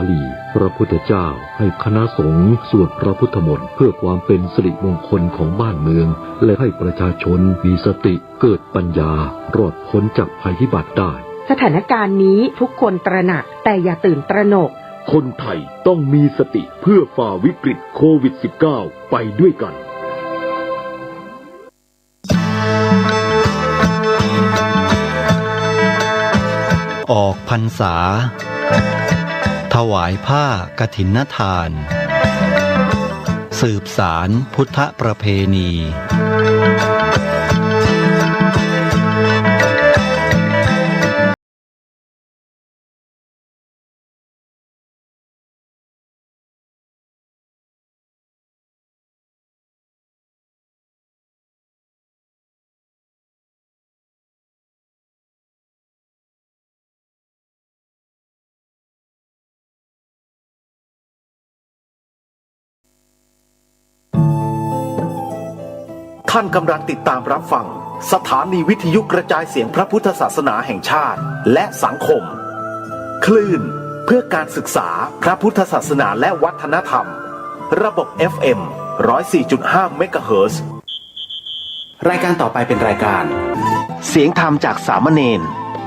ลีพระพุทธเจ้าให้คณะสงฆ์สวดพระพุทธมนต์เพื่อความเป็นสิริมงคลของบ้านเมืองและให้ประชาชนมีสติเกิดปัญญารอดพ้นจากภัยพิบัติได้สถานการณ์นี้ทุกคนตระหนักแต่อย่าตื่นตระหนกคนไทยต้องมีสติเพื่อฝ่าวิกฤตโควิด -19 ไปด้วยกันออกพรรษาถวายผ้ากฐินทานสืบสารพุทธประเพณีท่านกำลังติดตามรับฟังสถานีวิทยุกระจายเสียงพระพุทธศาสนาแห่งชาติและสังคมคลื่นเพื่อการศึกษาพระพุทธศาสนาและวัฒนธรรมระบบ FM 104.5 เมกะเฮิรตซ์รายการต่อไปเป็นรายการเสียงธรรมจากสามเณร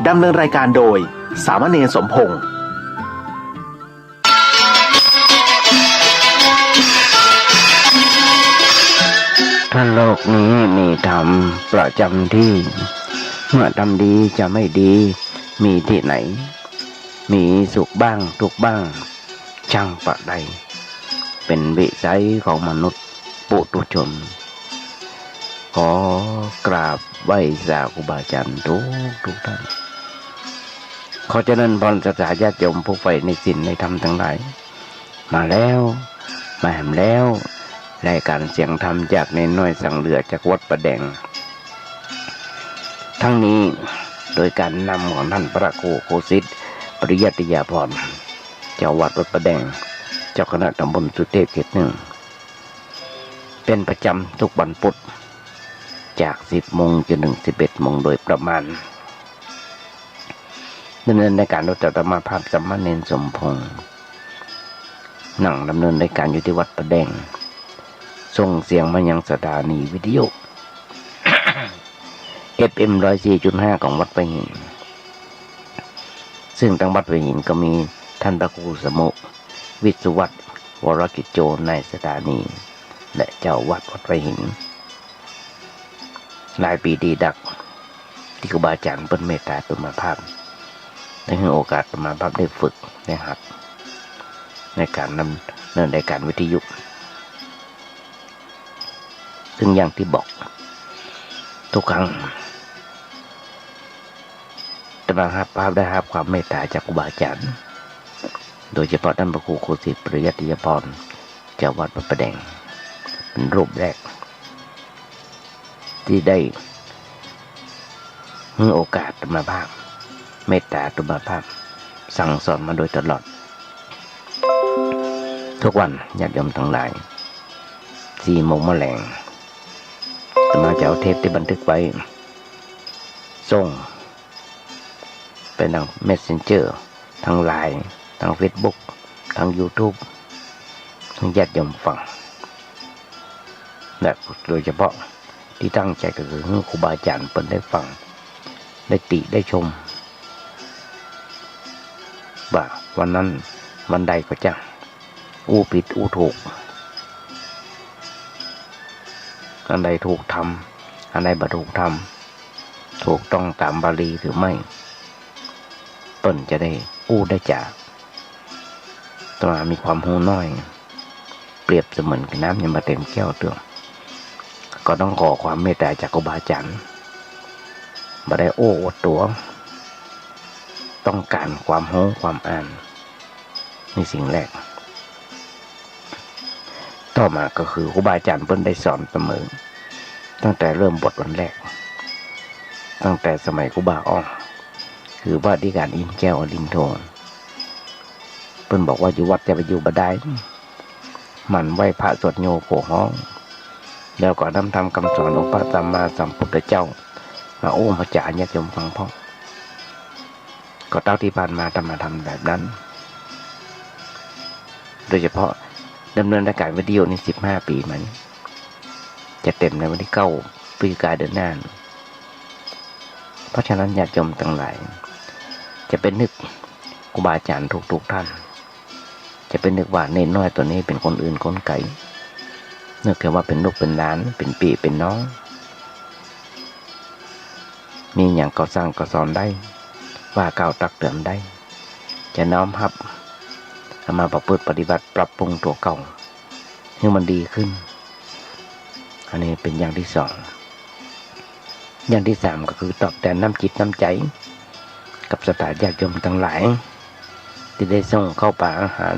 ดำเนินรายการโดยสามเณรสมพงษ์ถ้าโลกนี้มีธรรมประจำที่เมื่อทำดีจะไม่ดีมีที่ไหนมีสุขบ้างทุกข์บ้างช่างประใดเป็นวิสัยของมนุษย์ปุถุชนขอกราบไหว้สาธุบาอาจารย์ทุกท่านขอเจริญพรศรัทธาญาติโยมผู้ใฝ่ในศีลในธรรมทั้งหลายมาแล้วมาแหมแล้วรายการเสียงธรรมจากในน้อยสังเหลือจากวัดประแดงทั้งนี้โดยการนำของท่านพระครูโคสิทธิ์ปริยัติยาภรณ์เจ้าวัดวัดประแดงเจ้าคณะตำบลสุเทพเขต 1เป็นประจำทุกวันพุธจาก 10 โมงจนถึง 11 โมงโดยประมาณดำเนินในการโดยอาตมาภาพสามเณรสมพงษ์นั่งดำเนินในการอยู่ที่วัดประแดงส่งเสียงมายังสถานีวิทยุ FM 104.5 ของวัดประหินซึ่งทางวัดประหินก็มีท่านพระครูสมุวิสุวัตรวรกิจโจในสถานีและเจ้าวัดวัดประหินหลายปีดีดักที่ครูบาอาจารย์เปิ้นเมตตาตุมาภาพได้ให้โอกาสตุมาภาพได้ฝึกได้หัดในการนำเนินรายการวิทยุซึ่งอย่างที่บอกทุกครั้งตมาภาพได้รับความเมตตาจากครูบาอาจารย์โดยเฉพาะท่านพระครูโคสิทธิ์ปริยัติยาภรณ์เจ้าวัดวัดประแดงเป็นรูปแรกที่ได้ให้โอกาสตมาภาพเมตตาตมาภาพสั่งสอนมาโดยตลอดทุกวันญาติโยมทั้งหลาย 4 โมงแมลงตมาจะเอาเทปที่บันทึกไว้ส่งเป็นทาง Messenger ทาง LINE ทาง Facebook ทาง YouTube ทางญาติโยมฟังและโดยเฉพาะที่ตั้งใจก็คือครูบาอาจารย์เปิดได้ฟังได้ติได้ชมว่าวันนั้นวันใดก็จะอู้ผิดอู้ถูกอันใดถูกทำอันใดบ่ถูกทำถูกต้องตามบาลีหรือไม่เปิ้นจะได้อู้ได้จากตมามีความรู้น้อยเปรียบเสมือนกับน้ำยังมาเต็มแก้วเตืองก็ต้องขอความเมตตาจากครูบาอาจารย์บ่ได้โอ้อวดตัวต้องการความรู้ความอ่านในสิ่งแรกต่อมาก็คือครูบาอาจารย์เพิ่นได้สอนเสมอตั้งแต่เริ่มบทวันแรกตั้งแต่สมัยครูบาอ้อคือว่าที่การอินแก้วอลินโทเพิ่นบอกว่าอยู่วัดจะไปอยู่บ่ได้มันไหว้พระสวดโยโผห้องแล้วก็นำธรรมคำสอนของพระสัมมาสัมพุทธเจ้ามาโอ้พระจ่าญาติโยมฟังพ่อก็เท่าที่ผ่านมาทำแบบนั้น โดยเฉพาะดำเนินรายการวิดีโอใน15 ปีมันจะเต็มในวันที่9 พฤศจิกายนเดือนหน้าเพราะฉะนั้นญาติโยมทั้งหลายจะเป็นนึกครูบาอาจารย์ทุกท่านจะเป็นนึกว่าเนนน้อยตัวนี้เป็นคนอื่นคนไกลนึกแค่ว่าเป็นลูกเป็นหลานเป็นพี่เป็นน้องมีอย่างก็สร้างก็สอนได้ว่ากล่าวตักเตือนได้จะน้อมรับเอามาประพฤติปฏิบัติปรับปรุงตัวเก่าให้มันดีขึ้นอันนี้เป็นอย่างที่สองอย่างที่สามก็คือตอบแทนน้ำจิตน้ำใจกับสถานญาติโยมทั้งหลายที่ได้ส่งเข้าป่าอาหาร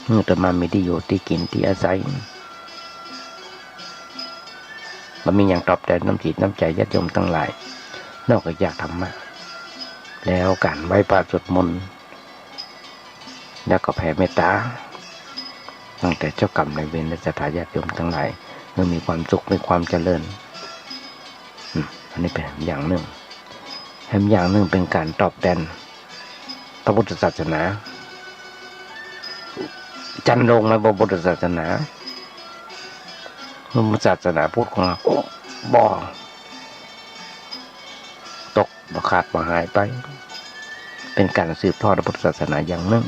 เมื่อต่อมามีที่อยู่ที่กินที่อาศัยมันมีอย่างตอบแทนน้ำจิตน้ำใจญาติโยมทั้งหลายนอกจากธรรมะแล้วการไหว้พระสวดมนต์แล้วก็แผ่เมตตาตั้งแต่เจ้ากรรมนายเวรและสถานญาติโยมทั้งหลายเมื่อมีความสุขมีความเจริญอันนี้เป็นอย่างหนึ่งอย่างหนึ่งเป็นการตอบแทนพระพุทธศาสนาจันลงในพระพุทธศาสนาศาสนาพุทธของเราบ่ตกบ่ขาดบ่หายไปเป็นการสืบทอดพระพุทธศาสนาอย่างหนึ่ง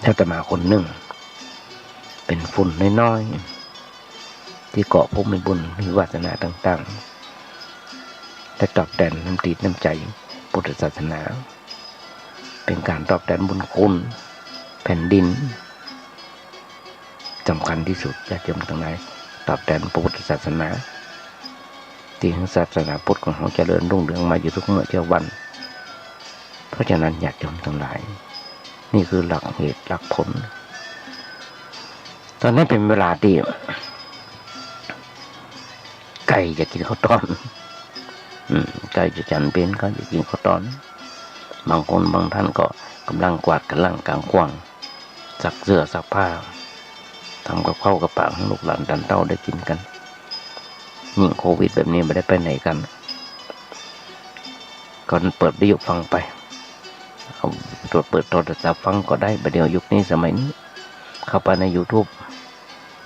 ถ้าแต่มาคนหนึ่งเป็นฝุ่นน้อยๆที่เกาะพวกมีบุญมีวาสนาต่างๆและตอบแทนน้ำจิตน้ำใจพุทธศาสนาเป็นการตอบแทนบุญคุณแผ่นดินสำคัญที่สุดญาติโยมทั้งหลายตอบแทนพระพุทธศาสนาที่ศาสนาพุทธของเราเจริญรุ่งเรืองมาอยู่ทุกเมื่อเช้าวันเพราะฉะนั้นญาติโยมทั้งหลายนี่คือหลักเหตุหลักผลตอนนั้นเป็นเวลาที่ไก่จะกินข้าวต้อนไก่จะจันเป็นก็จะกินข้าวต้อนบางคนบางท่านก็กำลังกวาดกำลังกลางกว้างซักเสื้อซักผ้าทำกับข้าวกับปากให้ลูกหลานดันเต้าได้กินกันยิ่งโควิดแบบนี้ไม่ได้ไปไหนกันก็เปิดวิทยุฟังไปเอาเปิดโทรศัพท์ฟังก็ได้ประเดี๋ยวยุคนี้สมัยนี้เข้าไปใน YouTube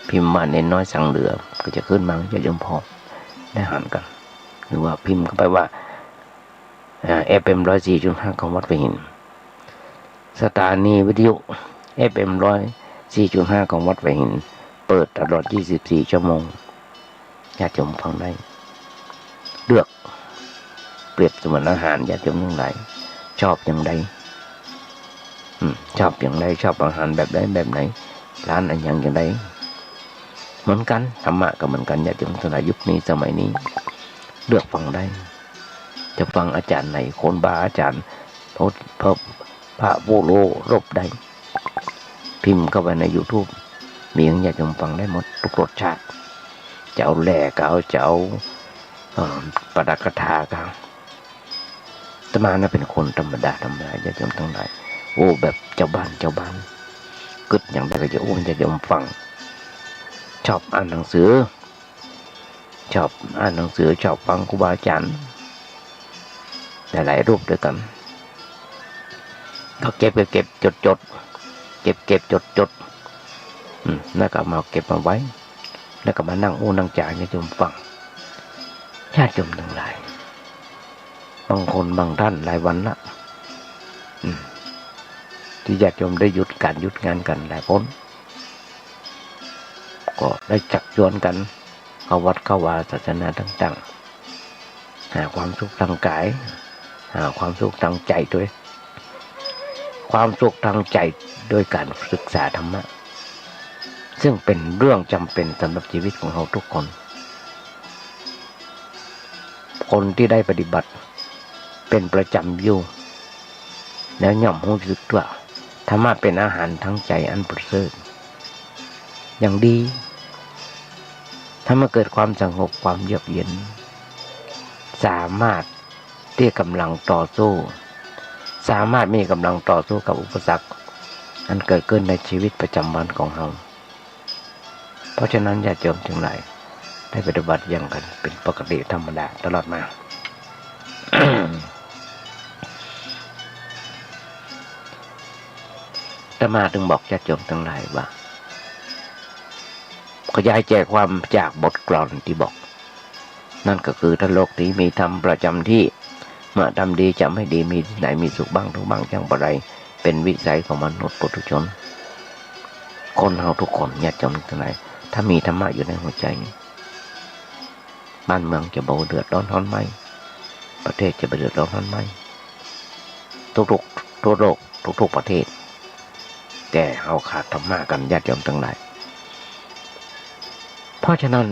พิมพ์มาเน้นน้อยสั่งเหลือก็จะขึ้นมาจะยมพอได้หันกันหรือว่าพิมพ์เข้าไปว่าFM 104.5 ของวัดหัวหินสถานีวิทยุ FM 104.5 ของวัดหัวหินเปิดตลอด24 ชั่วโมงญาติโยมฟังได้เลือกเปรียบเสมือนอาหารญาติโยมทั้งหลายชอบอย่างใดชอบอย่างใดชอบอาหารแบบใดแบบไหนร้านอันอย่างใดเหมือนกันธรรมะก็เหมือนกันญาติโยมทั้งหลายยุคนี้สมัยนี้เลือกฟังได้จะฟังอาจารย์ไหนคนบาอาจารย์พระโวโลรบได้พิมพ์เข้าไปใน YouTube มีอย่างญาติโยมฟังได้หมดทุกรสชาติจะเอาแหล่ก็เอาจะเอาประดักถาก็อาตมานะเป็นคนธรรมดาญาติโยมทั้งหลายโอ้แบบเจ้าบ้านกึดอย่างใดก็จะโอ้ญาติโยมฟังชอบอ่านหนังสือชอบฟังครูบาอาจารย์หลายรูปด้วยกันก็เก็บจดแล้วก็มาเก็บมาไว้แล้วก็มานั่งนั่งจ่ายญาติโยมฟังญาติโยมทั้งหลายบางคนบางท่านหลายวันละที่ญาติโยมได้หยุดงานกันหลายคนก็ได้จักชวนกันเข้าวัดเข้าวาศาสนาต่างๆหาความสุขทางกายหาความสุขทางใจด้วยความสุขทางใจโดยการศึกษาธรรมะซึ่งเป็นเรื่องจำเป็นสำหรับชีวิตของเราทุกคนที่ได้ปฏิบัติเป็นประจำอยู่แล้วย่อมรู้สึกว่าธรรมะเป็นอาหารทั้งใจอันประเสริฐอย่างดีถ้ามาเกิดความสงบความเยือกเย็นสามารถที่กำลังต่อสู้สามารถมีกำลังต่อสู้กับอุปสรรคอันเกิดขึ้นในชีวิตประจำวันของเราเพราะฉะนั้นญาติโยมทั้งหลายได้ปฏิบัติอย่างกันเป็นปกติธรรมดาตลอดมา ต อาตมาถึงบอกญาติโยมทั้งหลายว่าขยายแจกความจากบทกลอนที่บอกนั่นก็คือถ้าโลกนี้มีธรรมประจำที่เมื่อทำดีจะไม่ดีมีที่ไหนมีสุขบ้างทุกบ้างจังไรเป็นวิสัยของมนุษย์ปุถุชนคนเราทุกคนญาติโยมทั้งหลายถ้ามีธรรมะอยู่ในหัวใจบ้านเมืองจะเบาเดือดร้อนไหมประเทศจะเดือดร้อนไหมทุกโลกทุกประเทศแต่เอาขาดธรรมะกันญาติโยมทั้งหลายเพราะฉะนั้น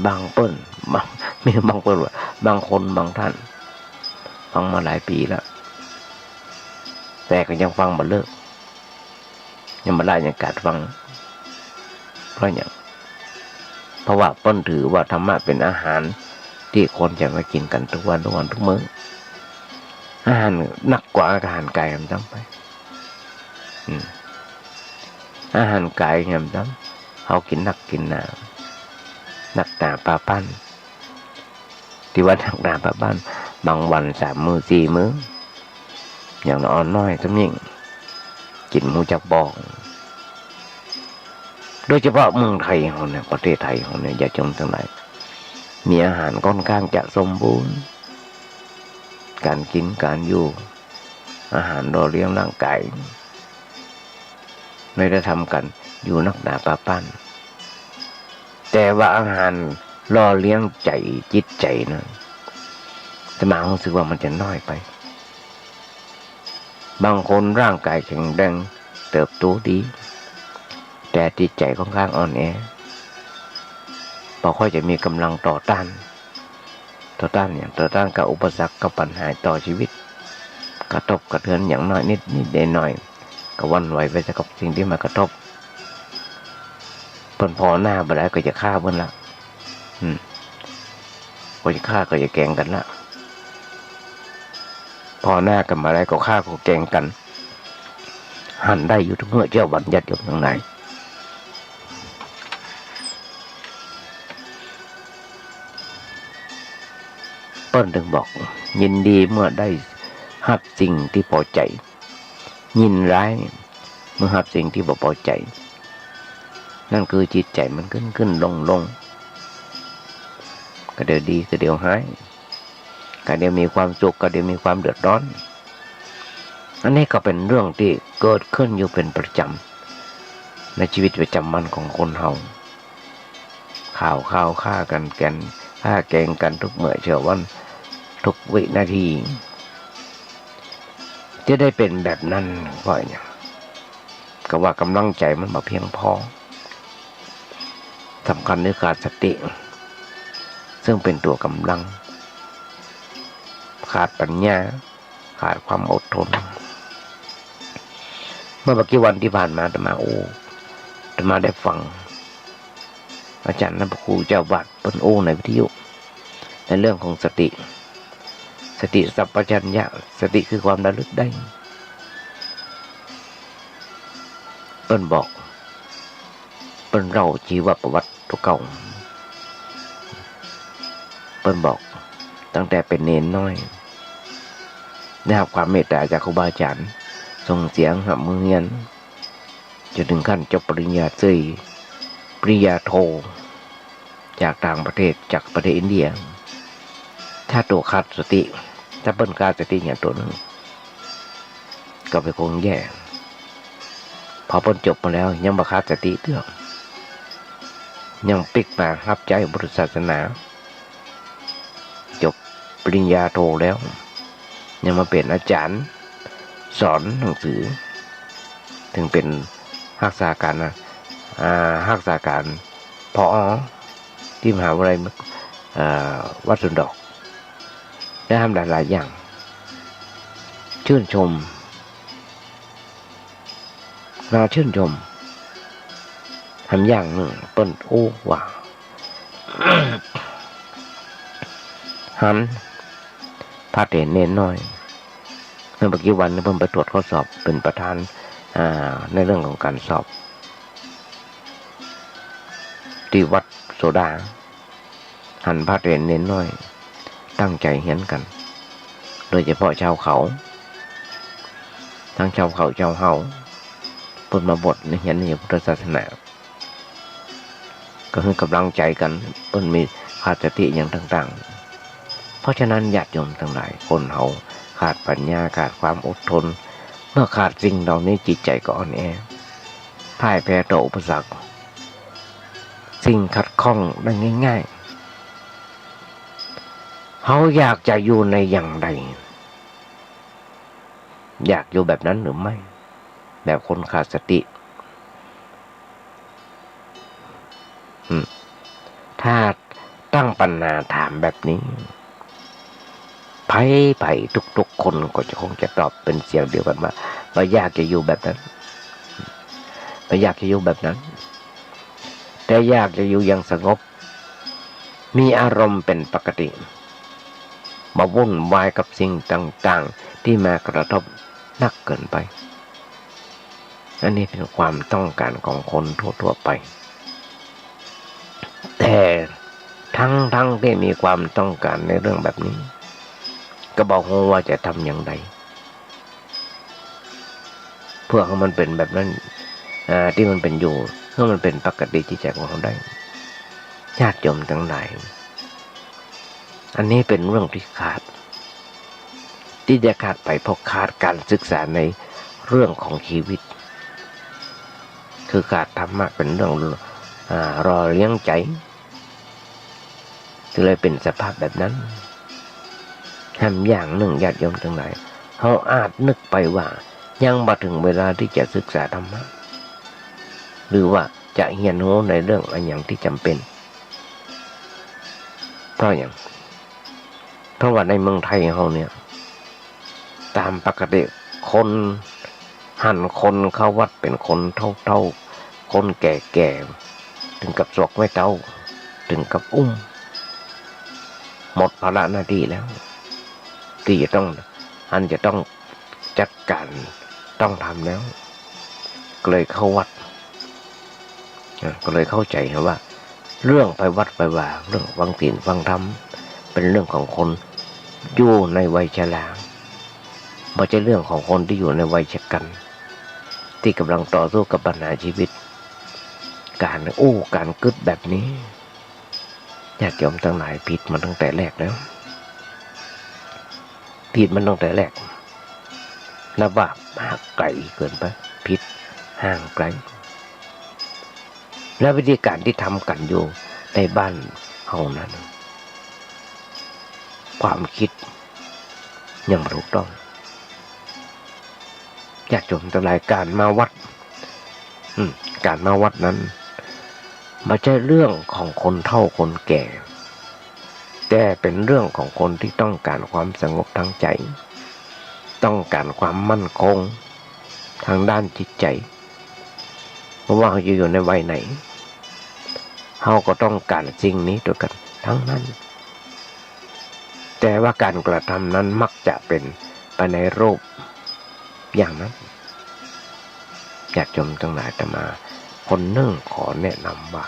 บางเปิ้ลมีบางเปิ้ลว่าบางคนบางท่านฟังมาหลายปีแล้วแต่ก็ยังฟังมาเลิกยังมาได้ยังกัดฟังเพราะอย่างเพราะว่าเปิ้ลถือว่าธรรมะเป็นอาหารที่คนจะมากินกันทุกวันทุกมื้ออาหารหนักกว่าอาหารไก่ทำซ้ำไปอาหารไก่ทำซ้ำเขากินนักกินหนาหนักหนาปลาปั้นที่ว่าหนักหนาปลาปั้นบางวัน3 มื้อ 4 มื้ออย่างน้อยน้อยสำยิ่งกินหมูจักบอกโดยเฉพาะเมืองไทยของเนี่ยประเทศไทยของเนี่ยอย่าจมทั้งหลายมีอาหารค่อนข้างจะสมบูรณ์การกินการอยู่อาหารรอเลี้ยงร่างกายไม่ได้ทำกันอยู่นักหนาปลาปั้นแต่ว่าอาหารรอเลี้ยงใจจิตใจนะแต่มารู้สึกว่ามันจะน้อยไปบางคนร่างกายแข็งแรงเติบโตดีแต่จิตใจค่อนข้างอ่อนแอพอค่อยจะมีกำลังต่อต้านกับอุปสรรคกับปัญหาต่อชีวิตกระทบกระเทือนอย่างน้อยนิดหน่อยก็วันไหวไปกับสิ่งที่มากระทบเพิ่นพอหน้าไปแล้วก็จะฆ่าเพิ่นละก็จะฆ่าก็จะแกล้งกันละพอหน้ากันมาแล้วก็ฆ่าก็แกล้งกันหันได้อยู่ทุกเมื่อเจ้าบัญญัติอยู่ตรงไหนเปิ้ลถึงบอกยินดีเมื่อได้รับสิ่งที่พอใจยินร้ายเมื่อรับสิ่งที่บ่พอใจนั่นคือจิตใจมันขึ้นลงก็เดี๋ยวดีก็เดี๋ยวหายก็เดี๋ยวมีความสุขก็เดี๋ยวมีความเดือดร้อนอันนี้ก็เป็นเรื่องที่เกิดขึ้นอยู่เป็นประจำในชีวิตประจำวันของคนเฮาข่าวฆ่ากันแกล้งกันทุกเมื่อเช้าวันทุกวินาทีจะได้เป็นแบบนั้นเพราะอย่างก็ว่ากำลังใจมันมาเพียงพอสำคัญในขาดสติซึ่งเป็นตัวกำลังขาดปัญญาขาดความอดทนเมื่อกี่วันที่ผ่านมาอาตมาได้ฟังอาจารย์นักครูเจ้าวัดเปิ้ลโอในวิทยุในเรื่องของสติสัพพัญญะสติคือความระลึกได้เปิ้ลบอกเปิ้ลเล่าชีวประวัติตัวเก่าเปิ้ลบอกตั้งแต่เป็นเนนน้อยได้รับความเมตตาจากครูบาอาจารย์ส่งเสียงหับมือเงียนจนถึงขั้นจบปริญญาตรีปริญญาโทจากต่างประเทศจากประเทศอินเดียถ้าตัวขาดสติถ้าเปิ้ลขาดสติอย่างตัวนึงก็ไปคงแย่พอเปิ้ลจบมาแล้วยังมาขาดสติเตื้อยังปิกมารับใจพุทธศาสนาจบปริญญาโทแล้วยังมาเป็นอาจารย์สอนหนังสือถึงเป็นรักษาการผอ.ที่มหาวิทยาลัยวัดสุนดอกได้ทำหลายอย่างชื่นชมน่าชื่นชมทำอย่างหนึ่งเปิ้ลโอ้ว่า หันพาเตนเน้นน้อยเมื่อกี้วันเพิ่งไปตรวจข้อสอบเป็นประธานในเรื่องของการสอบที่วัดโซดาหันพาเตนเน้นน้อยตั้งใจเห็นกันโดยเฉพาะชาวเขาทั้งชาวเขาชาวเฮา ปิดมาบทในเห็นในพุทธศาสนาก็ให้กำลังใจกันเปิ้นมีขาดสติอย่างต่างๆเพราะฉะนั้นญาติโยมทั้งหลายคนเฮาขาดปัญญาขาดความอดทนเมื่อขาดสิ่งเหล่านี้จิตใจก็อ่อนแอพ่ายแพ้ต่ออุปสรรคสิ่งขัดข้องได้ง่ายๆเฮาอยากจะอยู่ในอย่างใดอยากอยู่แบบนั้นหรือไม่แบบคนขาดสติถ้าตั้งปัญหาถามแบบนี้ไผ่ทุกๆคนก็จะคงจะตอบเป็นเสียงเดียวกันว่าอยากจะอยู่แบบนั้นไม่อยากจะอยู่แบบนั้นแต่อยากจะอยู่อย่างสงบมีอารมณ์เป็นปกติมาวุ่นวายกับสิ่งต่างๆที่มากระทบนักเกินไปอันนี้เป็นความต้องการของคนทั่วๆไปแต่ทั้งที่มีความต้องการในเรื่องแบบนี้ก็บอกว่าจะทำอย่างไรเพื่อให้มันเป็นแบบนั้นที่มันเป็นอยู่เพื่อมันเป็นปกติจิตใจของเราได้ญาติโยมทั้งหลายอันนี้เป็นเรื่องที่ขาดที่จะขาดไปเพราะขาดการศึกษาในเรื่องของชีวิตคือขาดธรรมะเป็นเรื่องรอเลี้ยงใจก็เลยเป็นสภาพแบบนั้นทำอย่างหนึ่งญาติโยมทั้งหลายเขาอาจนึกไปว่ายังมาถึงเวลาที่จะศึกษาธรรมะหรือว่าจะเรียนรู้ในเรื่องอะไรอย่างที่จำเป็นเพราะว่าในเมืองไทยเขาเนี่ยตามปกติคนคนเข้าวัดเป็นคนเท่าคนแก่ถึงกับศอกไม่เท่าถึงกับอุ้มหมดภาระหน้าที่แล้วที่จะต้องจัดการต้องทำแล้วก็เลยเข้าวัดก็เลยเข้าใจว่าเรื่องไปวัดไปว่าเรื่องฟังศีลฟังธรรมเป็นเรื่องของคนอยู่ในวัยชราไม่ใช่เรื่องของคนที่อยู่ในวัยชกันที่กำลังต่อสู้กับปัญหาชีวิตการกึศแบบนี้ญาติโยมทั้งหลายผิดมันตั้งแต่แรกแล้วผิดมันตั้งแต่แรกนับว่าห่างไกลเกินไปผิดห่างไกลและวิธีการที่ทำกันอยู่ในบ้านเฮานั้นความคิดยังไม่ถูกต้องญาติโยมทั้งหลายการมาวัดนั้นไม่ใช่เรื่องของคนเฒ่าคนแก่แต่เป็นเรื่องของคนที่ต้องการความสงบทางใจต้องการความมั่นคงทางด้านจิตใจเพราะว่าเขาอยู่ในวัยไหนเขาก็ต้องการสิ่งนี้ด้วยกันทั้งนั้นแต่ว่าการกระทำนั้นมักจะเป็นไปในรูปอย่างนั้นญาติโยมทั้งหลายแต่มาคนหนึ่งขอแนะนำว่า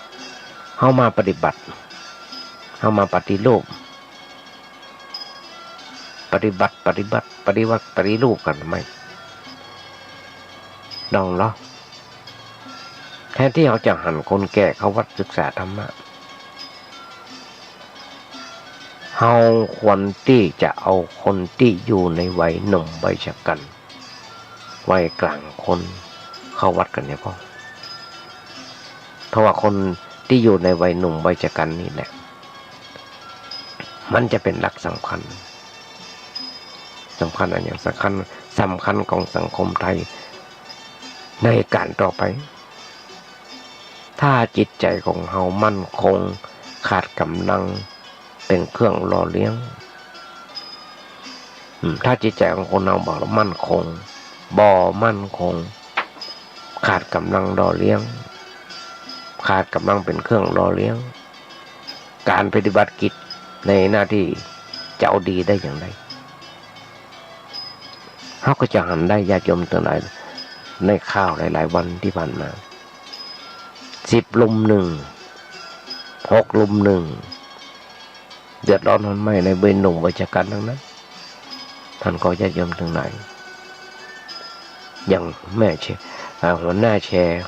เขามาปฏิบัติเขามาปฏิรูปปฏิรูปกันไหมดองเหรอแทนที่เขาจะหันคนแก่เขาวัดศึกษาธรรมะเขาควรที่จะเอาคนที่อยู่ในวัยหนุ่มวัยชะกันวัยกลางคนเข้าวัดกันเนี่ยพ่อเพราะว่าคนที่อยู่ในวัยหนุ่มวัยชะกันนี่แหละมันจะเป็นหลักสำคัญอันอย่างสำคัญของสังคมไทยในการต่อไปถ้าจิตใจของเรามั่นคงขาดกำลังเป็นเครื่องหล่อเลี้ยงถ้าจิตใจของคนเราบอกมั่นคงขาดกำลังหล่อเลี้ยงขาดกำลังเป็นเครื่องหล่อเลี้ยงการปฏิบัติกิจในหน้าที่จะเอาดีได้อย่างไรเขาก็จะหันได้ญาติโยมทั้งหลายในข่าวหลายๆวันที่ผ่านมา10 ลุม 1 6 ลุม 1เดือดร้อนทนไม่ในเบนหนุ่มวัยชะกันทั้งนั้นท่านก็ญาติโยมทั้งหลายอย่างแม่ หัวหน้าแชร์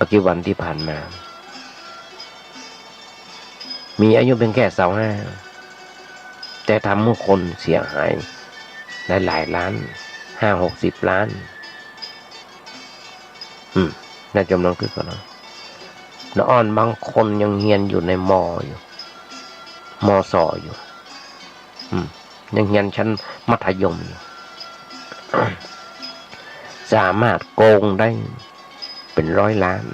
ปัจจุบันที่ผ่านมามีอายุเป็นแค่25แต่ทำให้คนเสียหายหลายล้าน50-60 ล้านน่าจำลองขึ้นก่อนนะน้าอ้อนบางคนยังเรียนอยู่ในมออยู่มศอยู่ยังเรียนชั้นมัธยมอยู่ สามารถโกงได้เป็น100 ล้าน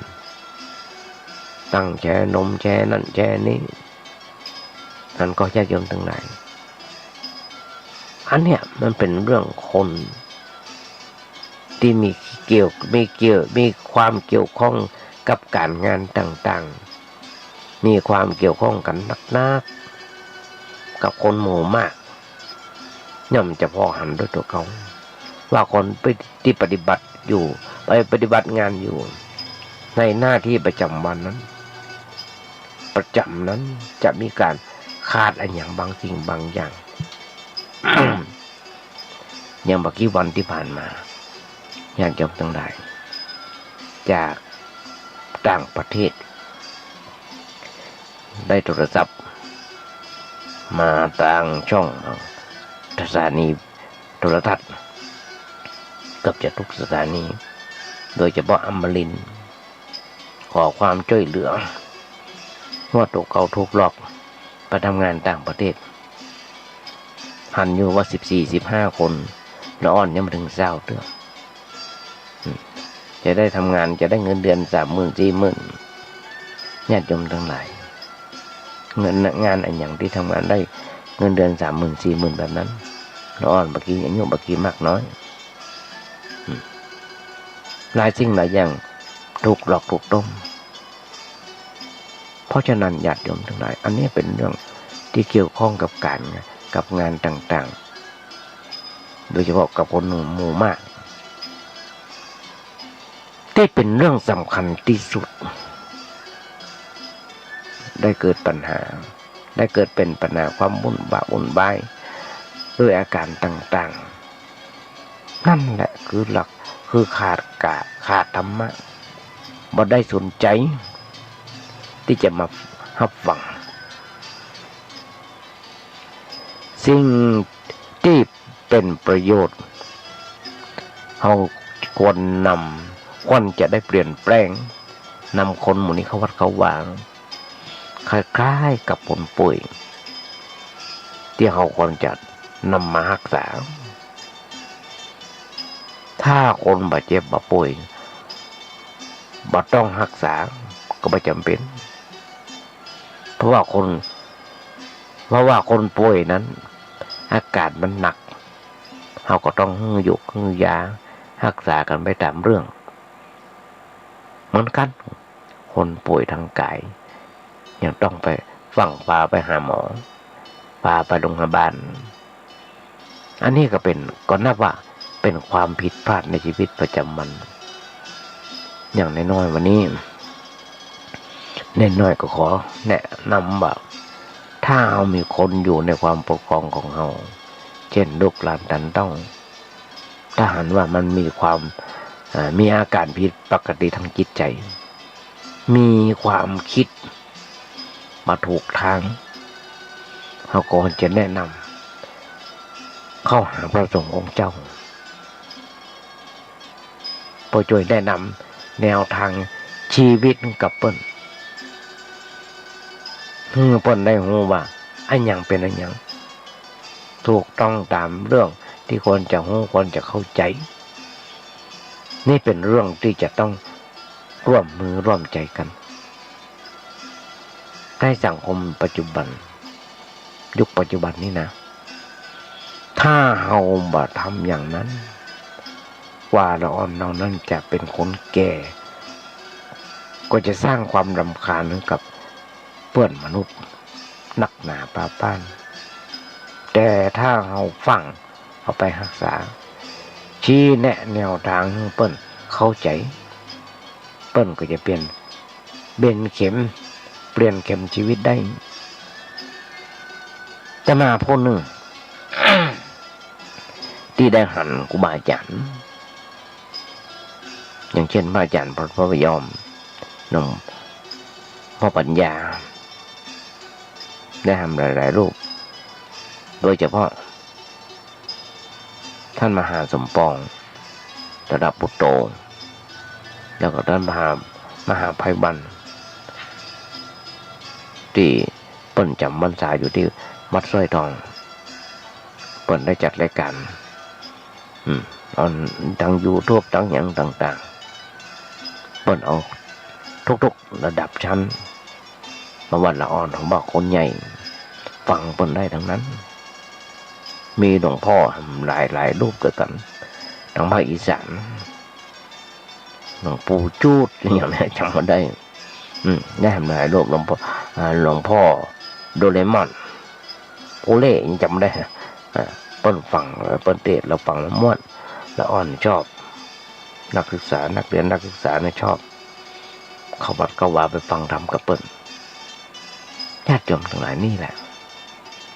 ตั้งแชร์นมแชร์นั่นแชร์นี้นั่นก็ญาติโยมทั้งหลายอันเนี้ยมันเป็นเรื่องคนที่มีความเกี่ยวข้องกับการงานต่างๆมีความเกี่ยวข้องกันนักๆกับคนหมู่มากย่อมจะพอหันด้วยตัวเขาว่าคนที่ปฏิบัติอยู่ไปปฏิบัติงานอยู่ในหน้าที่ประจำวันนั้นประจำนั้นจะมีการขาดอะไรอย่างบางสิ่งบางอย่าง อย่างเมื่อกี้วันที่ผ่านมาญาติโยมทั้งหลายจากต่างประเทศได้โทรศัพท์มาทางช่องสถานีโทรทัศน์เกือบจะทุกสถานีโดยเฉพาะอมรินทร์ขอความช่วยเหลือว่าถูกเขาถูกหลอกไปทำงานต่างประเทศหันอยู่ว่า14-15 คนแล้วอ่อนยังไม่ถึง20 เดือนจะได้ทำงานจะได้เงินเดือน30,000-40,000ญาติโยมทั้งหลายเงินงานอันอย่างที่ทำงานได้เงินเดือน30,000-40,000แบบนั้นแล้วอ่อนบางทีอายุบางทีมากน้อยหลายสิ่งหลายอย่างถูกหลอกถูกต้มเพราะฉะนั้นญาติโยมทั้งหลายอันนี้เป็นเรื่องที่เกี่ยวข้องกับการกับงานต่างๆโดยเฉพาะกับคนหมู่มากที่เป็นเรื่องสำคัญที่สุดได้เกิดปัญหาได้เกิดเป็นปัญหาความวุ่นวายด้วยอาการต่างๆนั่นแหละคือหลักคือขาดธรรมะบ่ได้สนใจที่จะมารับฟังสิ่งที่เป็นประโยชน์เราควรจะได้เปลี่ยนแปลงนำคนหมู่นี้เข้าวัดเข้าวางคล้ายๆกับคนป่วยที่เราควรจะนำมารักษาถ้าคนบาดเจ็บบาดป่วยบ่ต้องรักษาก็ไม่จำเป็นเพราะว่าคนป่วยนั้นอากาศมันหนักเราก็ต้องฮือยารักษากันไปตามเรื่องเหมือนกันคนป่วยทางกายยังต้องไปพาไปหาหมอพาไปโรงพยาบาลอันนี้ก็นับว่าเป็นความผิดพลาดในชีวิตประจำวันอย่างน้อยๆวันนี้น้อยๆก็ขอแนะนำว่าถ้าเรามีคนอยู่ในความปกครองของเราเช่นลูกหลานต้องถ้าหันว่ามันมีอาการผิดปกติทางจิตใจมีความคิดมาถูกทางเราก็จะแนะนำเข้าหาพระสงฆ์องค์เจ้าเพื่อช่วยแนะนำแนวทางชีวิตกับเปิ้นเปิ้นได้รู้ว่าอันอย่างเป็นอันอย่างถูกต้องตามเรื่องที่ควรจะรู้ควรจะเข้าใจนี่เป็นเรื่องที่จะต้องร่วมมือร่วมใจกันในสังคมปัจจุบันยุคปัจจุบันนี้นะถ้าเราบ่ทำอย่างนั้นกว่าเรานั้นจะเป็นคนแก่ก็จะสร้างความรำคาญให้กับเพื่อนมนุษย์นักหนาปาป้านแต่ถ้าเราฟังเอาไปรักษาชี้แนะแนวทางให้เปิ้นเข้าใจเปิ้นก็จะเปลี่ยนเข็มชีวิตได้จะมาพูดหนึ่ง ที่ได้หันครูบาอาจารย์ อย่างเช่นพระอาจารย์พระพยอมหลวงพ่อปัญญาได้ทำหลายๆรูปโดยเฉพาะท่านมหาสมปองระดับปุตโตแล้วก็ท่านมหาไพบัลย์ที่เปิ้นจำพรรษาอยู่ที่วัดสร้อยทองเปิ้นได้จัดรายการทาง YouTube ทางอย่างต่างๆเปิ้นเอาทุกๆระดับชั้นมาวัดละอ่อนของบอกคนใหญ่ฟังเปิ้นได้ทั้งนั้นมีหลวงพ่อหลายรูปด้วยกันทางภาคอีสานหลวงปู่จูดอย่างนี้จำมาได้ได้ทำหลายรูปหลวงพ่อโดเรมอนโอเล่ยังจำได้เปิ้นฟังเปิ้นเทศเราฟังแล้วม่วนละอ่อนชอบนักศึกษานักเรียนนักศึกษาเนี่ยชอบเข้าวัดเข้าวาไปฟังธรรมกับเปิ้นญาติโยมทั้งหลายนี่แหละ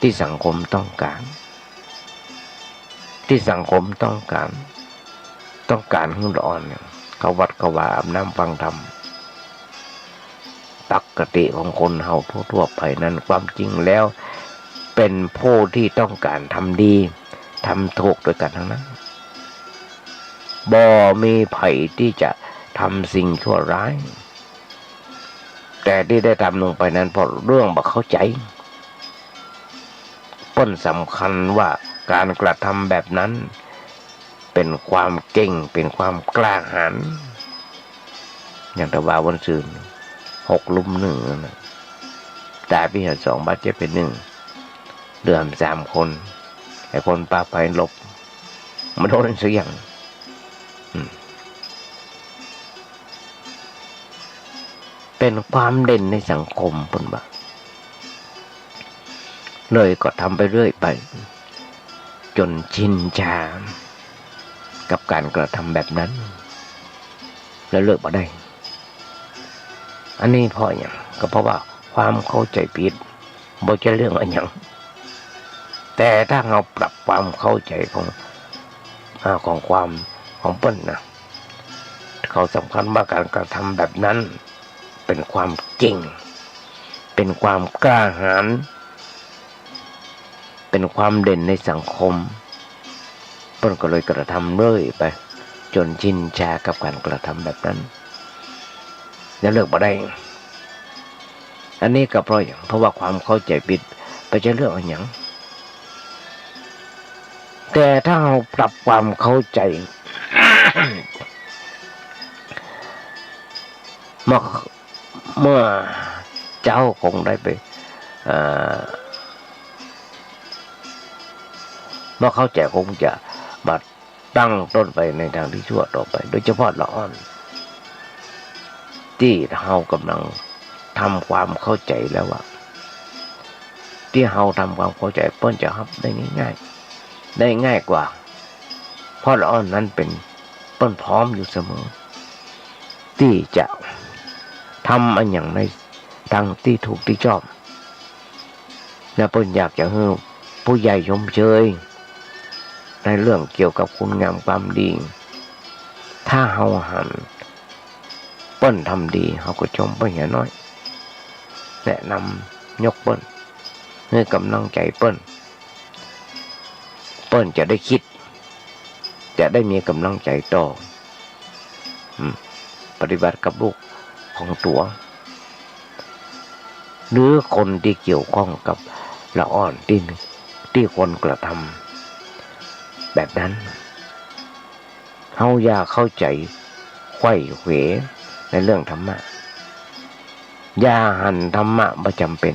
ที่สังคมต้องการให้ละอ่อนเนี่ยเข้าวัดเข้าวาอาบน้ำฟังธรรมปกติของคนเฮาทั่วๆไปนั้นความจริงแล้วเป็นผู้ที่ต้องการทำดีทำถูกด้วยกันทั้งนั้นบ่มีไผที่จะทำสิ่งชั่วร้ายแต่ที่ได้ทำลงไปนั้นเพราะเรื่องบ่เข้าใจต้นสำคัญว่าการกระทำแบบนั้นเป็นความเก่งเป็นความกล้าหาญอย่างตะว่าวันซืน6 ลุม 1นะตายพิหาร2บาดเจ็บเป็น1เดือม3 คนไอ้คนปาไปหลบมันโดนเสียงเป็นความเด่นในสังคมปุ่นบ่เลยก็ทำไปเรื่อยไปจนชินชากับการกระทำแบบนั้นแล้วเลิกบ่ได้อันนี้เพราะอย่างก็เพราะว่าความเข้าใจผิดบ่ใช่เรื่องอะไรอย่างแต่ถ้าเราปรับความเข้าใจของความของเปิ้นนะเขาสำคัญว่าการกระทำแบบนั้นเป็นความเก่งเป็นความกล้าหาญเป็นความเด่นในสังคมเปิ้นก็เลยกระทำเรื่อยไปจนชินชากับการกระทำแบบนั้นแล้วเลิกบ่ได้อันนี้ก็เพราะว่าความเข้าใจผิดไปจะเรื่องอะไรอย่างแต่ถ้าเราปรับความเข้าใจ เมื่อเจ้าคงได้ไปเมื่อเข้าใจคงจะมาตั้งต้นไปในทางที่ชั่วต่อไปโดยเฉพาะละอ่อนที่เรากำลังทำความเข้าใจแล้วว่าที่เราทำความเข้าใจเปิ้นจะรับได้ง่ายกว่าเพราะละอ่อนนั้นเป็นเปิ้นพร้อมอยู่เสมอที่จะทำอันอย่างในทางที่ถูกที่ชอบและเปิ้นอยากจะให้ผู้ใหญ่ชมเชยในเรื่องเกี่ยวกับคุณงามความดีถ้าเฮาหันเปิ้นทำดีเฮาก็ชมเปิ้นอย่างน้อยแนะนำยกเปิ้นให้กำลังใจเปิ้นจะได้คิดจะได้มีกำลังใจต่อปฏิบัติกับลูกของตัวหรือคนที่เกี่ยวข้องกับละอ่อนที่คนกระทำแบบนั้นเฮาอย่าเข้าใจไขว้เขวในเรื่องธรรมะอย่าหันธรรมะบ่จำเป็น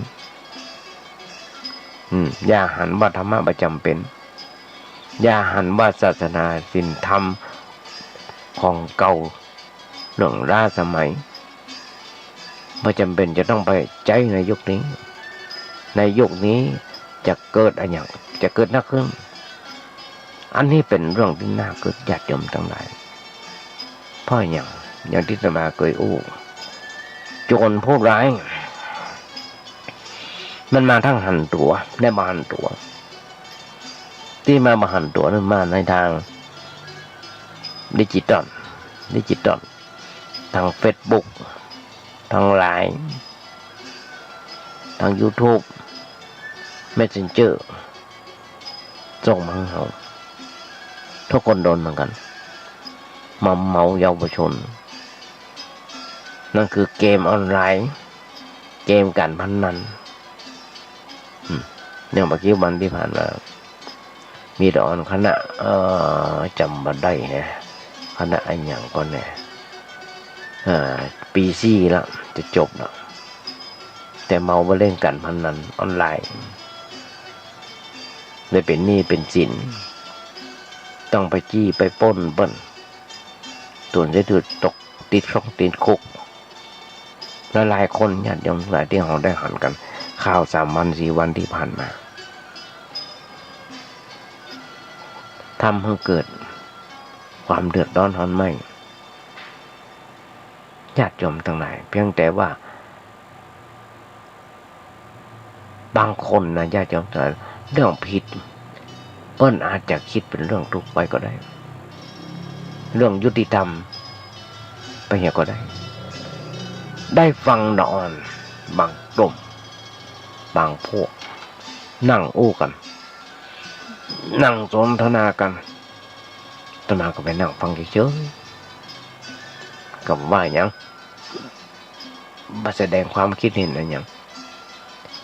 อย่าหันว่าธรรมะบ่จำเป็นอย่าหันว่าศาสนาศีลธรรมของเก่าเรื่องล้าสมัยบ่จำเป็นจะต้องไปใจในยุคนี้จะเกิดอะไรอย่างจะเกิดนักขึ้นอันนี้เป็นเรื่องที่น่าเกิดญาติโยมทั้งหลายเพราะอย่างที่อาตมาเคยโจรผู้ร้ายมันมาทั้งหันตัวและมาหันตัวที่มาหันตัวนั้นมาในทางดิจิตอล ทาง Facebook ทางไลน์ทาง YouTube Messenger ส่งมาให้เราทุกคนโดนเหมือนกันมาเมาเยาวชนนั่นคือเกมออนไลน์เกมการพนันเนี่ยเมื่อกี้วันที่ผ่านมามีดอนคณะจำมาได้นะคณะอันอย่างก่อนเนี่ยปีซี่แล้วจะจบแล้วแต่เมาไปเล่นการพนันออนไลน์เลยเป็นหนี้เป็นสินต้องไปจี้ไปปล้นเบิ้ลส่วนจะถูกตกติดคุกและหลายคนญาติโยมหลายที่เราได้หันกันข่าว3 วัน 4 วันที่ผ่านมาทำให้เกิดความเดือดร้อนร้อนไหมญาติโยมทั้งหลายเพียงแต่ว่าบางคนนะญาติโยมทั้งหลายเรื่องผิดเปิ้นอาจจะคิดเป็นเรื่องทุกข์ไปก็ได้เรื่องยุติธรรมไปอย่างก็ได้ฟังดอนบางกลุ่มบางพวกนั่งอู้กันนั่งสนทนากันอาตมาก็ไปนั่งฟังเฉยๆกับว่าอย่างมาแสดงความคิดเห็นอะไรอย่าง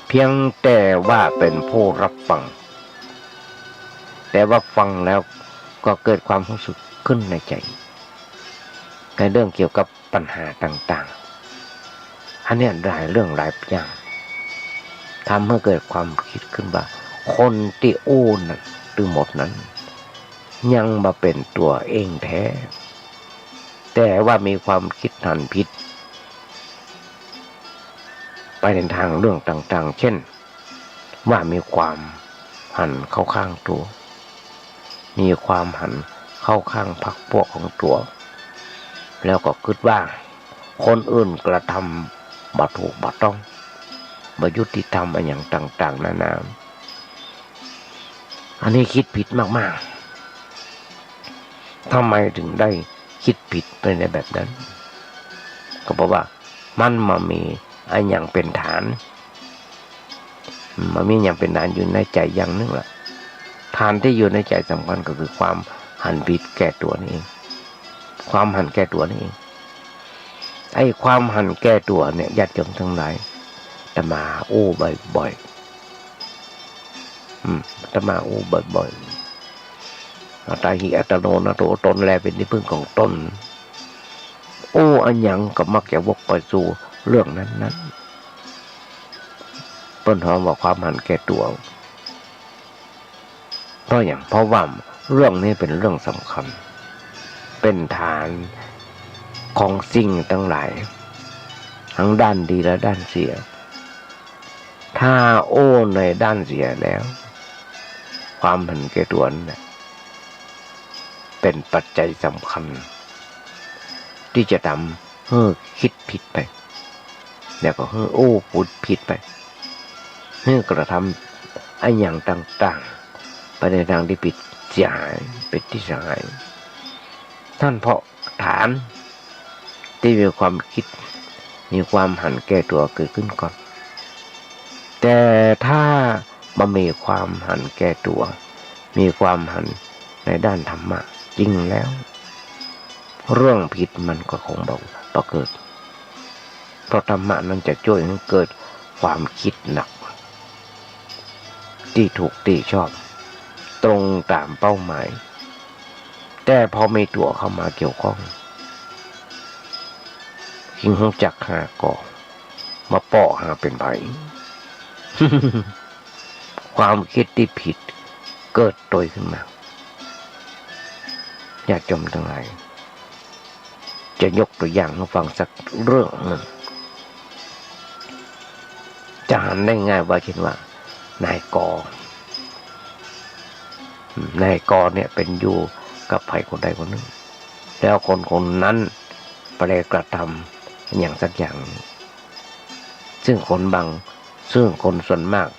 เพียงแต่ว่าเป็นผู้รับฟังแต่ว่าฟังแล้วก็เกิดความรู้สึกขึ้นในใจในเรื่องเกี่ยวกับปัญหาต่างๆอันนี้หลายเรื่องหลายอย่างทำให้เกิดความคิดขึ้นว่าคนที่อู้นั้นหรือหมดนั้นยังมาเป็นตัวเองแท้แต่ว่ามีความคิดหันผิดไปในทางเรื่องต่างๆเช่นว่ามีความหันเข้าข้างตัวมีความหันเข้าข้างพรรคพวกของตัวแล้วก็คิดว่าคนอื่นกระทำบ่ถูกบ่ต้องบ่ยุติธรรมอะไรอย่างต่างๆนานาอันนี้คิดผิดมากๆทำไมถึงได้คิดผิดไปในแบบนั้นก็เพราะว่ามันมามีอันอย่างเป็นฐานมันมีอย่างเป็นฐานอยู่ในใจอย่างนึงแหละฐานที่อยู่ในใจสำคัญก็คือความหันผิดแก่ตัวนี่เองความหันแก่ตัวนี่เองไอ้ความหันแก่ตัวเนี่ยญาติโยมทั้งหลายจะมาอู้บ่อยๆจะมาอู้บ่อยๆอัตตาหิอัตโนนาโถตนแลเป็นที่พึ่งของตนอู้อันยังก็มักจะวกไปสู่เรื่องนั้นๆต้นหอมว่าความหันแก่ตัวเพราะว่าเรื่องนี้เป็นเรื่องสำคัญเป็นฐานของสิ่งทั้งหลายทั้งด้านดีและด้านเสียถ้าโอ้ในด้านเสียแล้วความหันแก่ตัวนั้นเป็นปัจจัยสำคัญที่จะทำให้คิดผิดไปแล้วก็ให้โอ้พูดผิดไปให้กระทำไอ้อย่างต่างๆไปในทางที่ผิดเสียหายเป็นที่เสียหายท่านเพราะฐานที่มีความคิดมีความหันแก่ตัวเกิดขึ้นก่อนแต่ถ้ามันมีความหันแก่ตัวมีความหันในด้านธรรมะจริงแล้วเรื่องผิดมันก็คงบ่เกิดเพราะธรรมะนั้นจะช่วยให้เกิดความคิดหนักที่ถูกที่ชอบตรงตามเป้าหมายแต่พอมีตัวเข้ามาเกี่ยวข้องคิงรู้จักหาก่อมาเปาะหาเป็นไผ ความคิดที่ผิดเกิดโดยขึ้นมาญาติโยมทั้งหลายจะยกตัวอย่างให้ฟังสักเรื่องหนึ่งจะหันได้ง่ายว่าเช่นว่านายกเนี่ยเป็นอยู่กับใครคนใดคนหนึ่งแล้วคนนั้นไปกระทำอย่างสักอย่างซึ่งคนส่วนมาก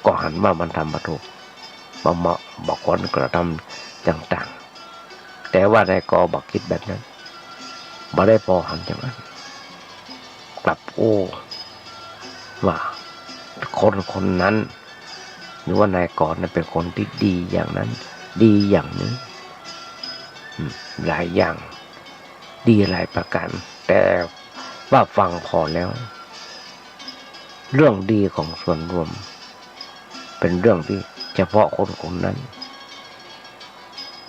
ก็หันว่ามันทำมาถูกบ่เหมาะบอกคนกระทำต่างๆแต่ว่านายกบอกคิดแบบนั้น บ่ได้พอหันจังนั้นกลับโอ้ว่าคนนั้นหรือว่านายกรนั้นเป็นคนที่ดีอย่างนั้นดีอย่างนี้หลายอย่างดีหลายประการแต่ว่าฟังพอแล้วเรื่องดีของส่วนรวมเป็นเรื่องที่เฉพาะคนนั้น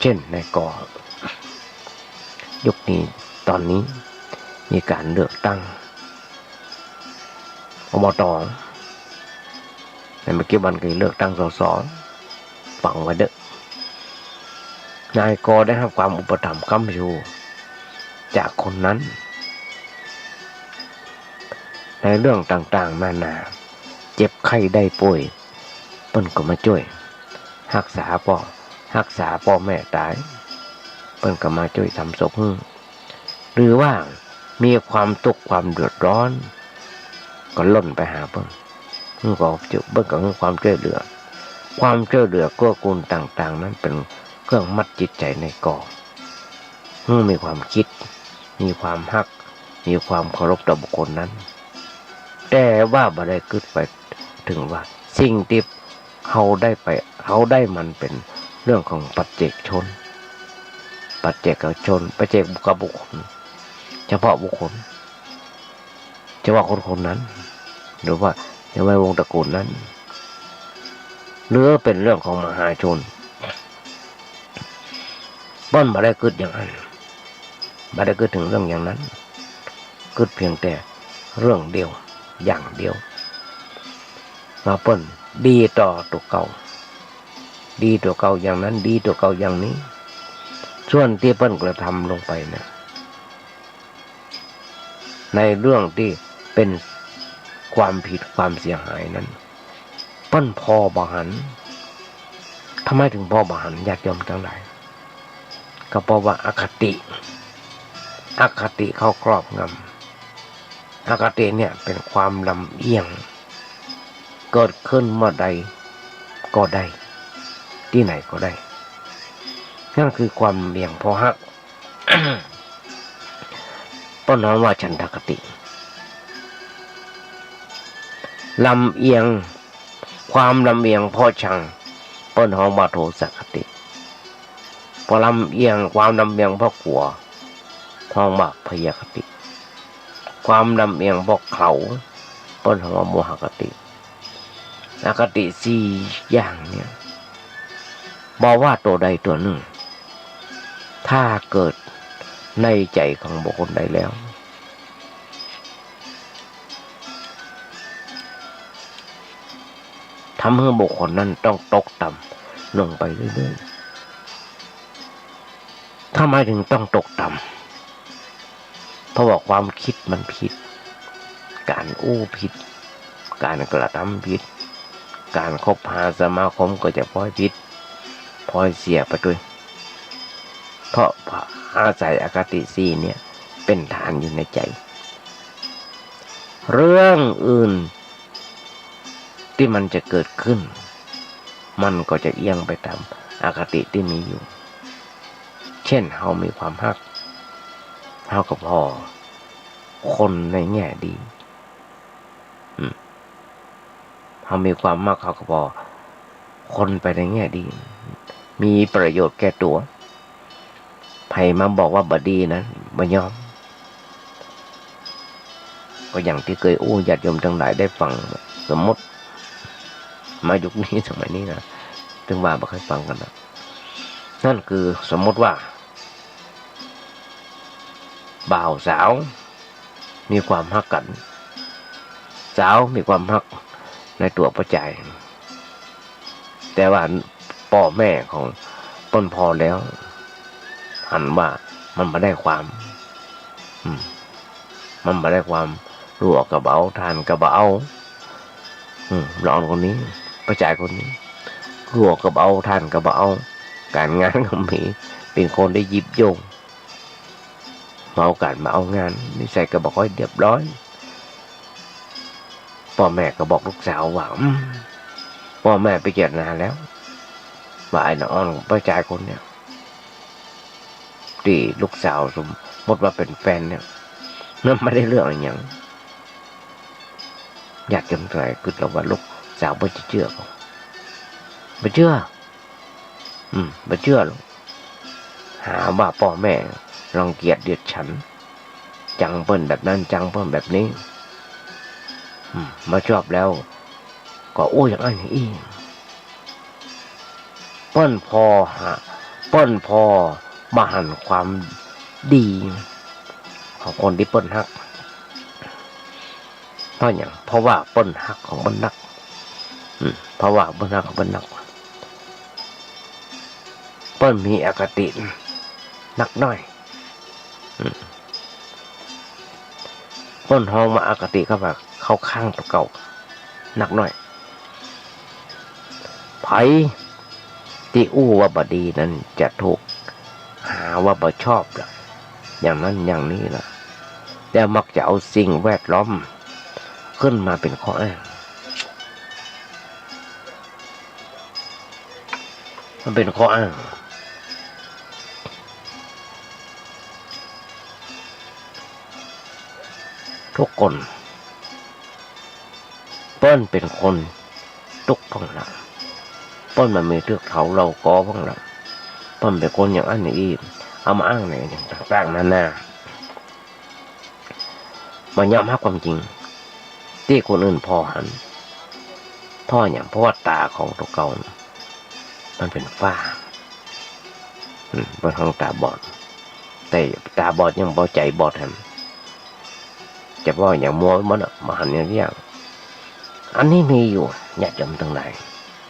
เช่นนายกยุคนี้ตอนนี้มีการเลือกตั้งอบต.ในเมื่อกี้วันเคยเลือกตั้งสส.ฟังไว้เด้อนายกได้รับความอุปถัมภ์ค้ำชูจากคนนั้นในเรื่องต่างๆนานาเจ็บไข้ได้ป่วยเปิ้นก็มาช่วยรักษาพ่อแม่ตายเปิ้นก็มาช่วยทำศพหรือว่ามีความทุกข์ความเดือดร้อนก็ล่นไปหาเปิ้นก็จุเปิ้นก็ให้ความช่วยเหลือเกื้อกูลต่างๆนั้นเป็นเครื่องมัดจิตใจในก่อมีความคิดมีความฮักมีความเคารพต่อบุคคลนั้นแต่ว่าบ่ได้คิดไปถึงว่าสิ่งที่เขาได้มันเป็นเรื่องของปัจเจกชนปัจเจกบุคคลเฉพาะบุคคลเฉพาะคนนั้นหรือว่าในวงตระกูลนั้นหรือเป็นเรื่องของมหาชนบ่ได้คิดอย่างนั้นบ่ได้คิดถึงเรื่องอย่างนั้นคิดเพียงแต่เรื่องเดียวอย่างเดียวมาเปิ้นดีต่อตัวเก่าอย่างนั้นดีตัวเก่าอย่างนี้ส่วนที่เปิ้นกระทำลงไปนะในเรื่องที่เป็นความผิดความเสียหายนั้นเปิ้นพอบ่หันทำไมถึงพอบ่หันญาติโยมทั้งหลายก็เพราะว่าอคติเข้าครอบงำอคติเนี่ยเป็นความลำเอียงเกิดขึ้นเมื่อใดก็ได้ที่ไหนก็ได้นั่นคือความเบี่ยงพอฮัก ต้นน้อมว่าฉันทคติลำเอียงความลำเอียงพอชังต้นหอมว่าโทสะคติพอลำเอียงความลำเอียงพอกลัวท้องว่าพยาคติความลำเอียงพอกเขาต้นหอมว่าโมหคติอคติสี่อย่างเนี่ยบอกว่าตัวใดตัวหนึ่งถ้าเกิดในใจของบุคคลใดแล้วทำให้บุคคลนั้นต้องตกต่ำลงไปเรื่อยๆทำไมถึงต้องตกต่ำเพราะว่าความคิดมันผิดการอู้ผิดการกระทำผิดการคบหาสมาคมก็จะพลอยผิดพลอยเสียไปด้วยเพราะอาศัยอคติสี่เนี่ยเป็นฐานอยู่ในใจเรื่องอื่นที่มันจะเกิดขึ้นมันก็จะเอียงไปตามอคติที่มีอยู่เช่นเฮามีความฮักเฮาก็พอคนในแง่ดีเฮามีความมักเฮาก็พอคนไปในแง่ดีมีประโยชน์แก่ตัวไผมาบอกว่าบ่ดีนะบ่ยอมก็อย่างที่เคยญาติโยมทั้งหลายได้ฟังสมมติมายุคนี้สมัยนี้นะถึงว่าบ่เคยฟังกันนะนั่นคือสมมติว่าบ่าวสาวมีความฮักกันสาวมีความฮักในตัวประจัยแต่ว่าพ่อแม่ของต้นพอแล้วหันว่ามันไม่ได้ความรั่วกระเบาทานกระเบาร้อนคนนี้ประจัยคนนี้รั่วกระเบาทานกระเบาการงานก็มีเป็นคนได้ยิบโยงมาเอาการมาเอางานนิสัยก็บอกให้เรียบร้อยพ่อแม่ก็บอกลูกสาวว่าพ่อแม่ไปเจรนาแล้วว่าไอ้น้องประจัยคนเนี่ยที่ลูกสาวสมม มติว่าเป็นแฟนเนี่ยนั่นไม่ได้เรื่องอะไรอย่างอยากจำใจคือเราว่าลูกสาวไม่เชื่อเขาไม่เชื่อไม่เชื่อหรอกหาว่าพ่อแม่รังเกียจเดียดฉันจังเปิ้นแบบนั้นจังเปิ้นแบบนี้มาชอบแล้วก็โอ้อย่างนั้นอย่างนี้เปิ้นพอมาหันความดีของคนที่เปิ้นฮักเพราะอย่างเพราะว่าเปิ้นฮักของเปิ้นนักเพราะว่าเปิ้นฮักของเปิ้นนักเปิ้นมีอคตินักน้อยเปิ้นห้องมาอคติก็แบบเข้าข้างตัวเก่านักน้อยไผที่อู้ว่าบดีนั้นจะถูกหาว่าบ่ชอบล่ะอย่างนั้นอย่างนี้ล่ะแล้วมักจะเอาสิ่งแวดล้อมขึ้นมาเป็นข้ออ้างมันเป็นข้ออ้างทุกคนเปิ้นเป็นคนทุกพังหลังเปิ้นมันมีเทือกเขาเรากอพังหลังเปิ้นเป็นคนอย่างอันนี้เอามาอ้างในอย่างต่างๆนานามันยอมรับความจริงที่คนอื่นพอหันพ่ออย่างเพราะว่าตาของตัวเก่ามันเป็นฝ้าเป็นของตาบอดแต่ตาบอดยังบ่ใจบอดแฮมจะว่าอย่างมัวมันมาหันอย่างนี้อันนี้มีอยู่ญาติโยมทั้งหลาย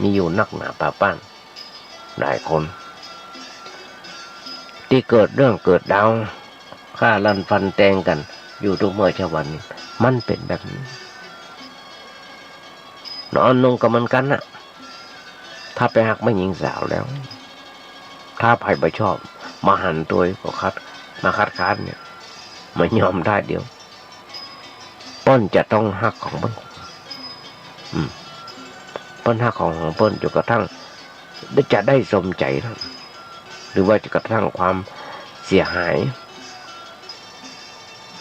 มีอยู่นักหนาป่าป้านหลายคนที่เกิดเรื่องเกิดดาวฆ่าลันฟันแทงกันอยู่ทุกเมื่อเช้าวันนี้มันเป็นแบบนี้นอนนงกับมันกันน่ะถ้าไปหักไม่หญิงสาวแล้วถ้าใครไม่ชอบมาหันตัวก็คัดค้านเนี่ยไม่ยอมได้เดียวป้นจะต้องหักของเปิ้นป้นหักของเปิ้นจนกระทั่งจะได้สมใจนะหรือว่าจะกระทั่งความเสียหาย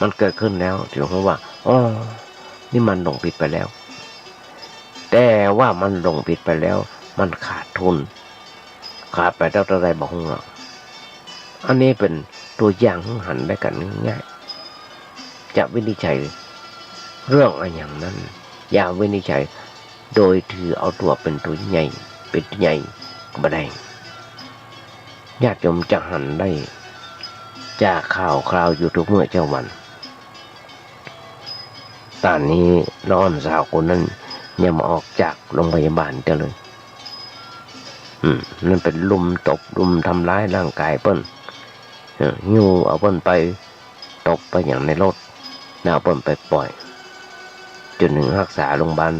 มันเกิดขึ้นแล้วถึงเพราะว่าอ๋อนี่มันหลงผิดไปแล้วแต่ว่ามันหลงผิดไปแล้วมันขาดทุนขาดไปเท่าไรบอกหรอกอันนี้เป็นตัวอย่างหันได้กันง่ายๆจะวินิจฉัยเรื่องอะไรอย่างนั้นอย่าวินิจฉัยโดยถือเอาตัวเป็นตัวใหญ่เป็นใหญ่ก็ไม่ได้ญาติโยมจะหันได้จากข่าวคราวอยู่ทุกเมื่อเจ้าวันตอนนี้น้องสาวคนนั้นยังมาออกจากโรงพยาบาลเจ้าเลยนั่นเป็นลุมตบลุมทำร้ายร่างกายเปิ้นยูเอาเปิ้นไปตบไปอย่างในรถแล้วเปิ้นไปปล่อยจนถึงรักษาโรงพยาบาล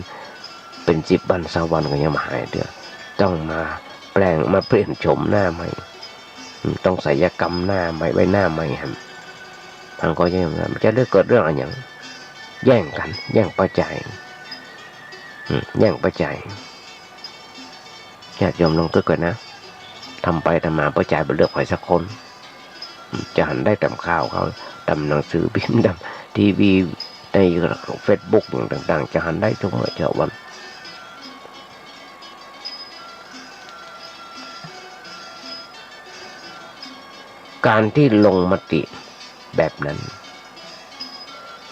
เป็น10 วัน20 วันก็ยังไม่หายเด้อต้องมาแปลงมาเปลี่ยนโฉมหน้าใหม่ต้องศัลยกรรมหน้าใหม่ไว้หน้าใหม่ครับทางก็ยังมันจะเกิดเรื่องอะไรอย่างแย่งกันแย่งปัจจัยแย่งปัจจัยญาติโยมลองตึกก่อนนะทำไปทำมาปัจจัยไปเลือกใครสักคนจะหันได้ตามข่าวเขาตามหนังสือพิมพ์ตามทีวีในเฟซบุ๊กต่างๆจะหันได้ทุกเมื่อเช้าวันการที่ลงมติแบบนั้น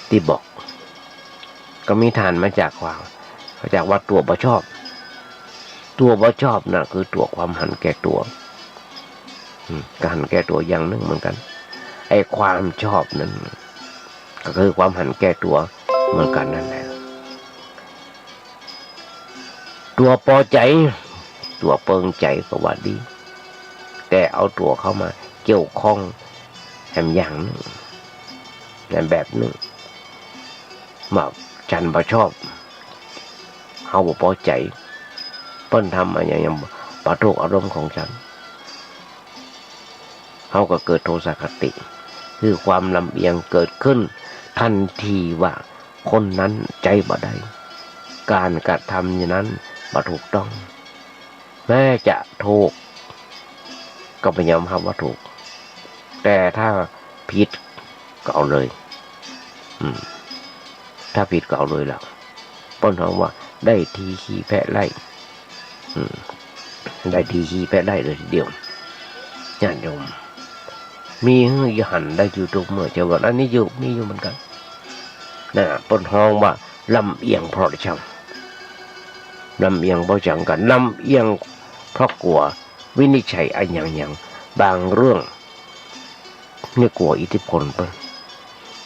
ที่บอกก็มีฐานมาจากว่าตัวบ่ชอบน่ะคือตัวความหันแก่ตัวการหันแก่ตัวอย่างหนึ่งเหมือนกันไอ้ความชอบนั้นก็คือความหันแก่ตัวเหมือนกันนั่นแหละตัวพอใจตัวเปิงใจก็ว่าดีแต่เอาตัวเข้ามาเกี่ยวข้องแหมอย่างนึงในแบบนึงมาฉันบ่ชอบเฮาบ่พอใจเปิ้นทำอะไรอย่างบ่ถูกอารมณ์ของฉันเฮาก็เกิดโทสะคติคือความลำเอียงเกิดขึ้นทันทีว่าคนนั้นใจบ่ได้การกระทำอย่างนั้นบ่ถูกต้องแม้จะถูกก็ไม่ยอมรับว่าถูกแต่ถ้าผิด ก็เอาเลยถ้าผิดก็เอาเลยล่ะป้นหอมว่าได้ทีขี่แพะไล่ได้ทีขี่แพะไล่เลยทีเดียวญาติโยมมีเฮือหันได้อยู่ทุกเมื่อเจ้าวันอันนี้อยู่มีอยู่เหมือนกันนะป้นหอมว่าลำเอียงเพราะชังลำเอียงเพราะชังกันลำเอียงเพราะกลัววินิจฉัยอันอย่างบางเรื่องเนี่ยกลัวอิทธิพลเปิ้ล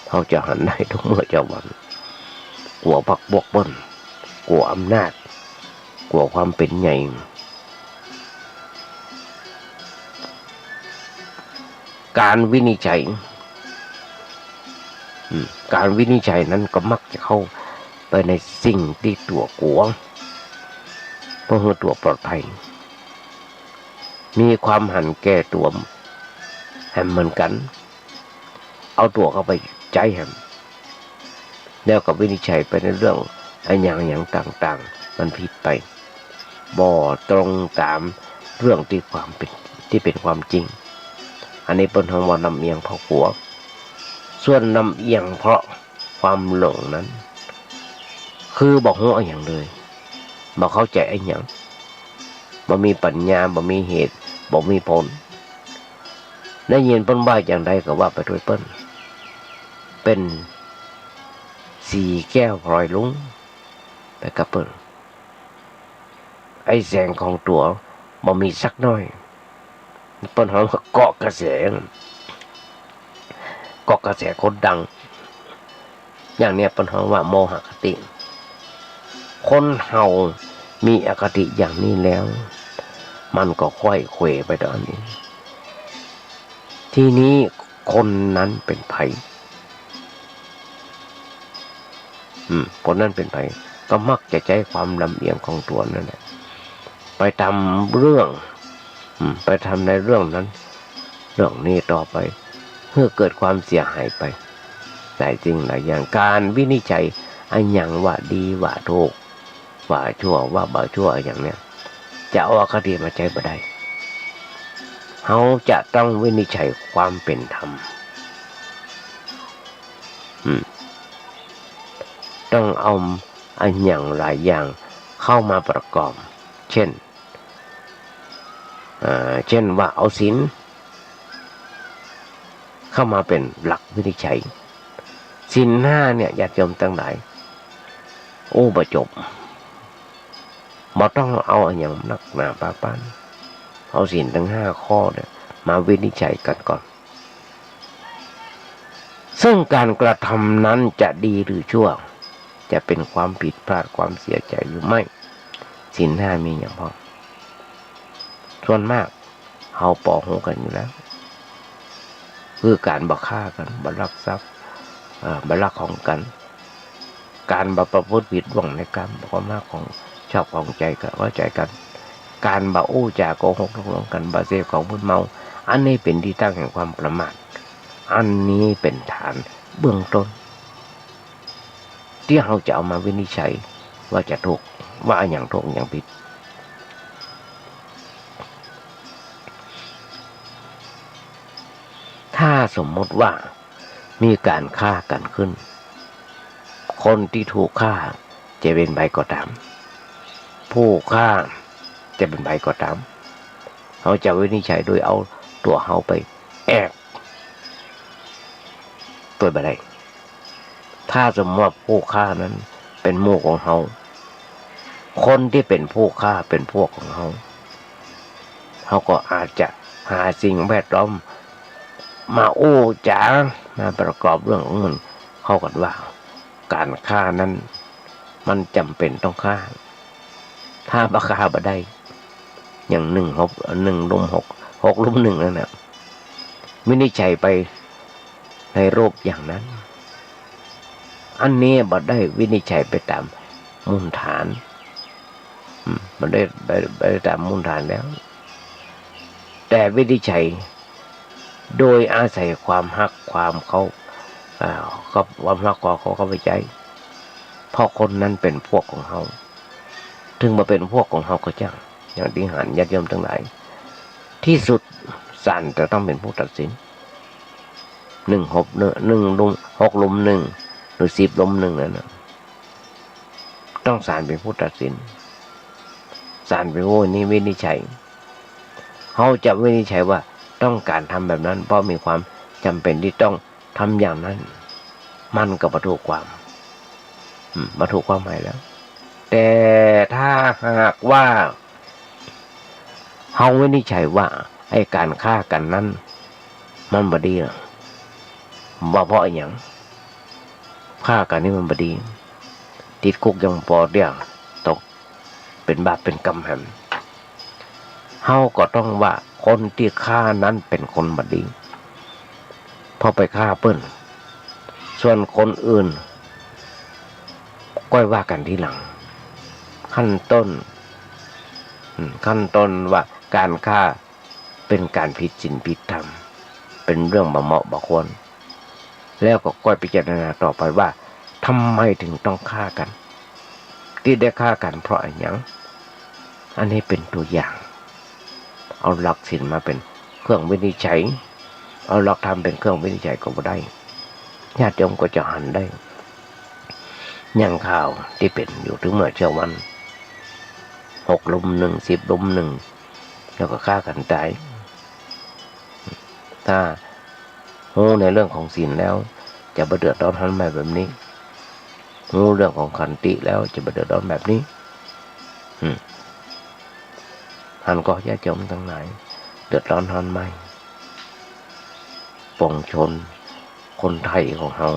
เขาจะหันได้ทุกเมื่อเจ้าวันกลัวพักบวกเปิ้ลกลัวอำนาจกลัวความเป็นใหญ่การวินิจฉัยนั้นก็มักจะเข้าไปในสิ่งที่ตัวกลัวเพื่อตัวปลอดภัยมีความหันแก่ตัวแฮมเหมือนกันเอาตัวเข้าไปใจแฮมแล้วก็วินิจฉัยไปในเรื่องอย่างต่างๆมันผิดไปบ่ตรงตามเรื่องที่เป็นความจริงอันนี้เป็นของว่าลำเอียงเพราะกลัวส่วนลำเอียงเพราะความหลงนั้นคือบอกหัวอย่างเลยบอกเข้าใจไอ้อย่างบ่มีปัญญาบ่มีเหตุบ่มีผลได้ยินเปิ้นว่าอย่างใดก็ว่าไปโดยเปิ้นเป็นสีแก้วพลอยลุ้งไปกับเปิ้นไอ้แสงของตัวบ่มีสักน้อยเปิ้นหอมเกาะกระแสคนดังอย่างเนี้ยเปิ้นหอมว่าโมหคติคนเฮามีอคติอย่างนี้แล้วมันก็ค่อยเขวไปตอนนี้ทีนี้คนนั้นเป็นไผคนนั้นเป็นไผก็มักจะใช้ความลำเอียงของตัวนั่นแหละไปทำเรื่องไปทำในเรื่องนั้นเรื่องนี้ต่อไปเพื่อเกิดความเสียหายไปหลายจริงหลายอย่างการวินิจฉัยอันอย่างว่าดีว่าถูกว่าชั่วว่าบ่ชั่วอย่างเนี้ยจะเอาอคติมาใช้บ่ได้เขาจะต้องวินิจฉัยความเป็นธรรมต้องเอาอันอย่างหลายอย่างเข้ามาประกอบเช่นว่าเอาศีลเข้ามาเป็นหลักวินิจฉัยศีลห้าเนี่ยญาติโยมทั้งหลายบ่จบบ่ต้องเอาอันอย่างนักหนาปาปานเอาศีลทั้ง5ข้อเนี่ยมาวินิจฉัยกันก่อนซึ่งการกระทำนั้นจะดีหรือชั่วจะเป็นความผิดพลาดความเสียใจหรือไม่ศีลห้ามีอย่างพอส่วนมากเฮาปอหูกันอยู่แล้วคือการบ่ฆ่ากันบ่ลักทรัพย์บ่ลักของกันการบ่ประพฤติผิดหวังในกรรมความมากของชอบของใจกันว่าใจกันการบ่อู้จาโกหกลวงกันบ่เสพของมึนเมาอันนี้เป็นที่ตั้งแห่งความประมาทอันนี้เป็นฐานเบื้องต้นที่เราจะเอามาวินิจฉัยว่าจะถูกว่าอย่างถูกอย่างผิดถ้าสมมติว่ามีการฆ่ากันขึ้นคนที่ถูกฆ่าจะเป็นใบก็ตามผู้ฆ่าจะเป็นใบก็ตามเขาจะวินิจฉัยโดยเอาตัวเขาไปแอบตัวไปได้ถ้าสมมติว่าผู้ฆ่านั้นเป็นหมู่ของเขาคนที่เป็นผู้ฆ่าเป็นพวกของเขาเขาก็อาจจะหาสิ่งแวดล้อมมาอู้จ๋ามาประกอบเรื่องของมันเข้ากันว่าการฆ่านั้นมันจำเป็นต้องฆ่าถ้าบ่ฆ่าบ่ได้อย่าง1 ลุม 6 ลุม 1นั่นแหละวินิจฉัยไปในรูปอย่างนั้นอันนี้บ่ได้วินิจฉัยไปตามมูลฐานมันได้ไปตามมูลฐานแล้วแต่วินิจฉัยโดยอาศัยความฮักความเขาความฮักความเขาเข้าไปใจเพราะคนนั้นเป็นพวกของเขาถึงมาเป็นพวกของเขาก็จังอย่างที่หันญาติโยมทั้งหลายที่สุดศาลจะต้องเป็นผู้ตัดสิน หรือ10 ลุม 1นั่นนะต้องศาลเป็นผู้ตัดสินศาลเป็นผู้นี้วินิจฉัยเขาจะวินิจฉัยว่าต้องการทำแบบนั้นเพราะมีความจำเป็นที่ต้องทำอย่างนั้นมันก็บรรลุความหมายแล้วแต่ถ้าหากว่าเขาวินิจฉัยว่าไอ้การฆ่ากันนั้นมันบ่ดีนะว่าเพราะอย่างฆ่ากันนี่มันบ่ดีติดคุกยังปอเดียวตกเป็นบาปเป็นกรรมแห่งเฮาก็ต้องว่าคนที่ฆ่านั้นเป็นคนบ่ดีพอไปฆ่าเปิ้นส่วนคนอื่นก็ว่ากันทีหลังขั้นต้นว่าการฆ่าเป็นการผิดศีลผิดธรรมเป็นเรื่องบ่เหมาะบ่ควรแล้วก็ค่อยพิจารณาต่อไปว่าทำไมถึงต้องฆ่ากันที่ได้ฆ่ากันเพราะอะไรอย่างอันนี้เป็นตัวอย่างเอาหลักศีลมาเป็นเครื่องวินิจฉัยเอาหลักธรรมเป็นเครื่องวินิจฉัยก็บ่ได้ญาติโยมก็จะหันได้อย่างข่าวที่เป็นอยู่ถึงเมื่อเช้าวัน6 ลุม 1 10 ลุม 1แล้วก็ฆ่ากันตายถ้ารู้ในเรื่องของศีลแล้วจะบ่เดือดร้อนแบบนี้รู้เรื่องของขันติแล้วจะบ่เดือดร้อนแบบนี้ท่านก็ญาติโยมทั้งหลายเดือดร้อนไหมปวงชนคนไทยของเรา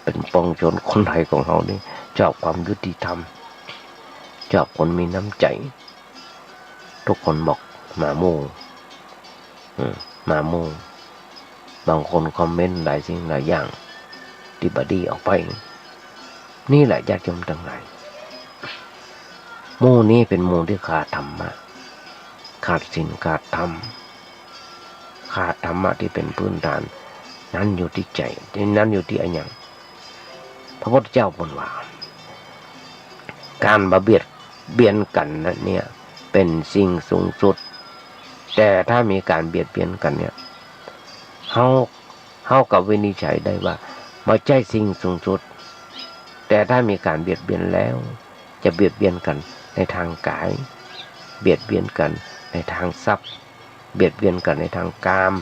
เป็นปวงชนคนไทยของเรานี่ชอบความยุติธรรมชอบคนมีน้ำใจทุกคนบอกมาโมบางคนคอมเมนต์หลายสิ่งหลายอย่างที่บดีออกไปนี่แหละญาติโยมทั้งหลายหมู่นี้เป็นหมู่ที่ขาดธรรมะขาดศีลขาดธรรมขาดธรรมะที่เป็นพื้นฐานนั้นอยู่ที่ใจนั้นอยู่ที่อะไรอย่างพระพุทธเจ้าบอกว่าการเบียดเบียนกันนั้นเนี่ยเป็นสิ่งสูงสุดแต่ถ้ามีการเบียดเบียนกันเนี่ยเฮากับวินิจฉัยได้ว่าไม่ใช่สิ่งสูงสุดแต่ถ้ามีการเบียดเบียนแล้วจะเบียดเบียนกันในทางกายเบียดเบียนกันในทางทรัพย์เบียดเบียนกันในทางกาม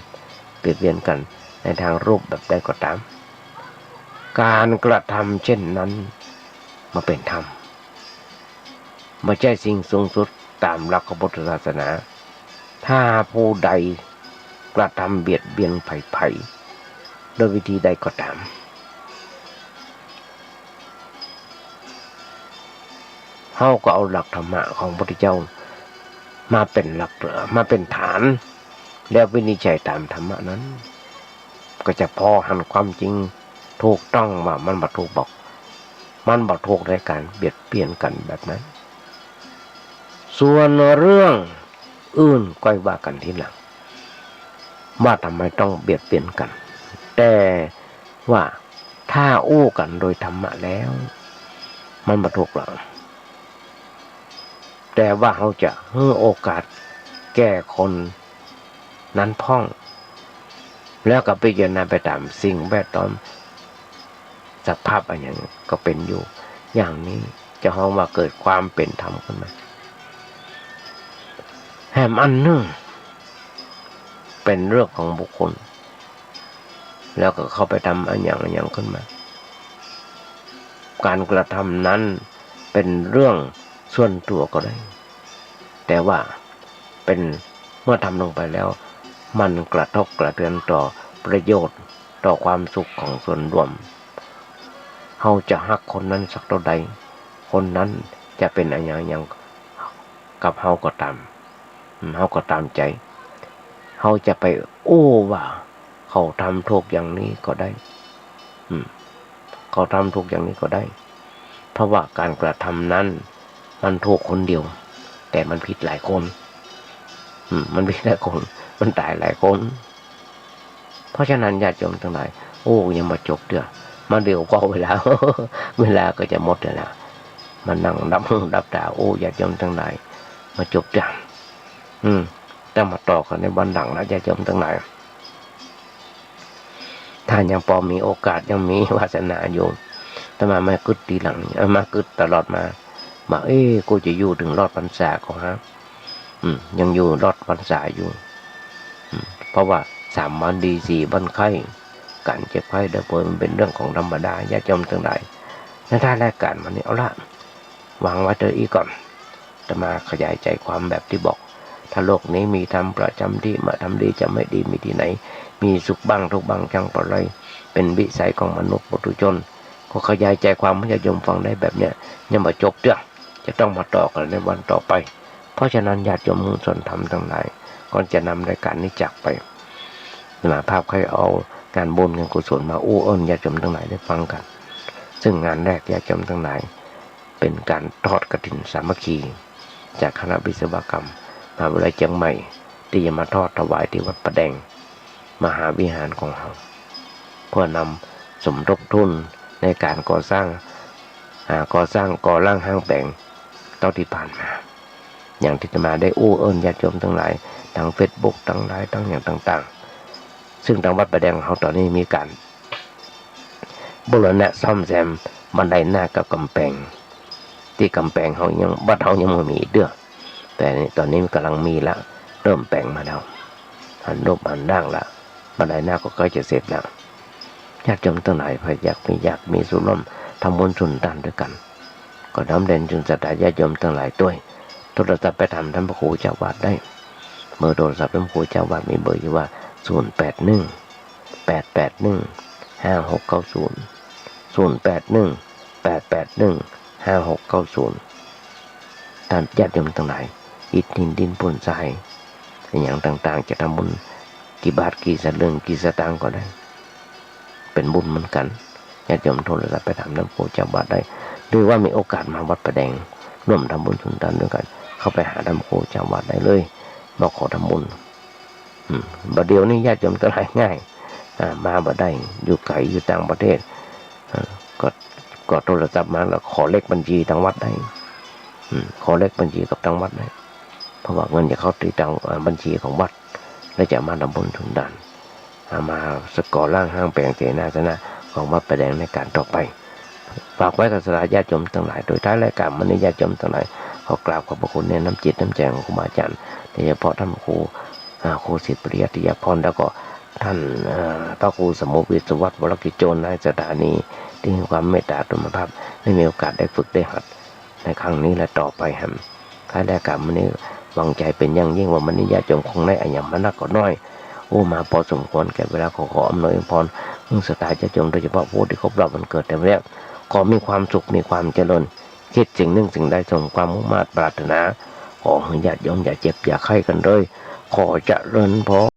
เบียดเบียนกันในทางรูปแบบใดก็ตามการกระทำเช่นนั้นมาเป็นธรรมไม่ใช่สิ่งสูงสุดตามหลักของพุทธศาสนาถ้าผู้ใดกระทำเบียดเบียนภัยโดยวิธีใดก็ตามเฮาก็เอาหลักธรรมะของพระพุทธเจ้ามาเป็นหลักมาเป็นฐานแล้ววินิจฉัยตามธรรมะนั้นก็จะพอหันความจริงถูกต้องว่ามันบ่ถูกบอกมันบ่ถูกในการเบียดเบียนกันแบบนั้นส่วนเรื่องอื่นก็ว่ากันทีหลังว่าทำไมต้องเบียดเบียนกันแต่ว่าถ้าอู้กันโดยธรรมะแล้วมันบ่ถูกหรอกแต่ว่าเขาจะให้โอกาสแก้คนนั้นพ่องแล้วก็พิจารณาไปตามสิ่งแวดล้อมสภาพอะไรอย่างก็เป็นอยู่อย่างนี้จะห้องว่าเกิดความเป็นธรรมขึ้นมาแถมอันนึงเป็นเรื่องของบุคคลแล้วก็เข้าไปทำอันอย่างขึ้นมาการกระทำนั้นเป็นเรื่องส่วนตัวก็ได้แต่ว่าเป็นเมื่อทำลงไปแล้วมันกระทบกระเทือนต่อประโยชน์ต่อความสุขของส่วนรวมเฮาจะฮักคนนั้นสักเท่าใดคนนั้นจะเป็นอะไรอย่างกับเฮาก็ตามใจเฮาจะไปโอ้ว่าเขาทำถูกอย่างนี้ก็ได้เขาทำถูกอย่างนี้ก็ได้เพราะว่าการกระทำนั้นมันถูกคนเดียวแต่มันผิดหลายคนมันผิดหลายคนมันตายหลายคนเพราะฉะนั้นญาติโยมทั้งหลายโอ้ยังมาจบเด้อมาเดี๋ยวก็เวลาก็จะหมดแล้วมานั่งดับตาโอ้ญาติโยมทั้งหลายมาจบจังแต่มาต่อกันในวันหลังนะญาติโยมทั้งหลาย ถ้ายังพอมีโอกาสยังมีวาสนาอยู่แต่มาไม่กึดทีหลังมากึดตลอดมากูจะอยู่ถึงรอดพรรษาของฮะยังอยู่รอดพรรษาอยู่เพราะว่า3 วันดี4 วันไข้การเจ็บไข้ได้ป่วยมันเป็นเรื่องของธรรมดาญาติโยมทั้งหลายในท่าแรกการมันนี่เอาละวางไว้เถอะอีกก่อนจะมาขยายใจความแบบที่บอกถ้าโลกนี้มีธรรมประจำที่มาทำดีจะไม่ดีมีที่ไหนมีสุขบ้างทุกบ้างจังปะไรเป็นวิสัยของมนุษย์ปุถุชนก็ขยายใจความให้ญาติโยมฟังได้แบบเนี้ยยังมาจบเรื่องจะต้องมาต่อกันในวันต่อไปเพราะฉะนั้นญาติโยมมุ่งสนธรรมทั้งหลายก่อนจะนำรายการนี้จากไปมาภาพใครเอางานบุญงานกุศลมาอู้อ้อนญาติโยมทั้งหลายได้ฟังกันซึ่งงานแรกญาติโยมทั้งหลายเป็นการทอดกฐินสามัคคีจากคณะวิศวกรรมมหาวิทยาลัยเชียงใหม่ที่จะมาทอดถวายที่วัดประแดงมหาวิหารของเราเพื่อนำสมทบทุนในการก่อสร้างก่อร่างห้างแปลงต่อที่ผ่านมาอย่างที่จะมาได้อู้เอิญญาติโยมทั้งหลายทาง Facebook ทั้งหลายทั้งอย่างต่างๆซึ่งทางวัดประแดงเขาตอนนี้มีการบูรณะซ่อมแซมบันไดหน้ากับกำแพงที่กำแพงเขายังวัดเขายังไม่มีเด้อแต่ตอนนี้มันกำลังมีละเริ่มแปลงมาแล้วหันรูปหันร่างละบันไดหน้าก็ใกล้จะเสร็จแล้วญาติโยมทั้งหลายพยอยากมีส่วนร่วมทำบุญสุนทานด้วยกันก็น้อมเด่นจุนศรัทธาญาติโยมทั้งหลายด้วยโทรศัพท์ไปทำท่านพระครูเจ้าวาดได้เบอร์โทรศัพท์ท่านพระครูเจ้าวาดมีเบอร์อยู่ว่า0818815690ท่านญาติโยมทั้งหลายอิฐหินดินปูนทรายอย่างต่างๆจะทำบุญกี่บาทกี่สลึงกี่สตางค์ก็ได้เป็นบุญเหมือนกันญาติโยมโทรศัพท์ไปถามท่านพระเจ้าวาดได้หรือว่ามีโอกาสมาวัดประแดงร่วมทำบุญสุนทานด้วยกันเข้าไปหาท่านพระเจ้าวาดได้เลยมาขอทำบุญบัดเดียวนี้ญาติโยมทั้งหลายง่ายมาบ่ได้อยู่ไกลอยู่ต่างประเทศก็โทรศัพท์มาแล้วขอเลขบัญชีทางวัดได้ขอเลขบัญชีกับทางวัดได้เพราะว่าเงินจะเข้าตีทางบัญชีของวัดและจะมาทำบุญทุนดานมาสกอร่างห้างแปลงเสนาสนะของวัดประแดงในการต่อไปฝากไว้กับสาญาติโยมทั้งหลายโดยท้ายรายการวันนี้ญาติโยมทั้งหลายขอกราบขอบพระคุณในน้ำจิตน้ำใจของครูบาอาจารย์โดยเฉพาะท่านครูศิษย์ปริยัติยาพรแล้วก็ท่านพระครูสมุวิศวัตรวรกิจโจรนายสถานีที่มีความเมตตาตุมภาพได้มีโอกาสได้ฝึกได้หัดในครั้งนี้และต่อไปท้ายรายการวันนี้หวังใจเป็นอย่างยิ่งว่ามันนี้ญาติโยมคงได้อัญมนักก็น้อยมาพอสมควรแก่เวลาขออำนวยพรสถานญาติโยมโดยเฉพาะผู้ที่ครบรอบวันเกิดแต่เนี้ยขอมีความสุขมีความเจริญคิดสิ่งหนึ่งสิ่งใดสมความมุ่งมั่นปรารถนาขอให้ญาติโยมอย่าเจ็บอย่าไข้กันเลยขอเจริญพร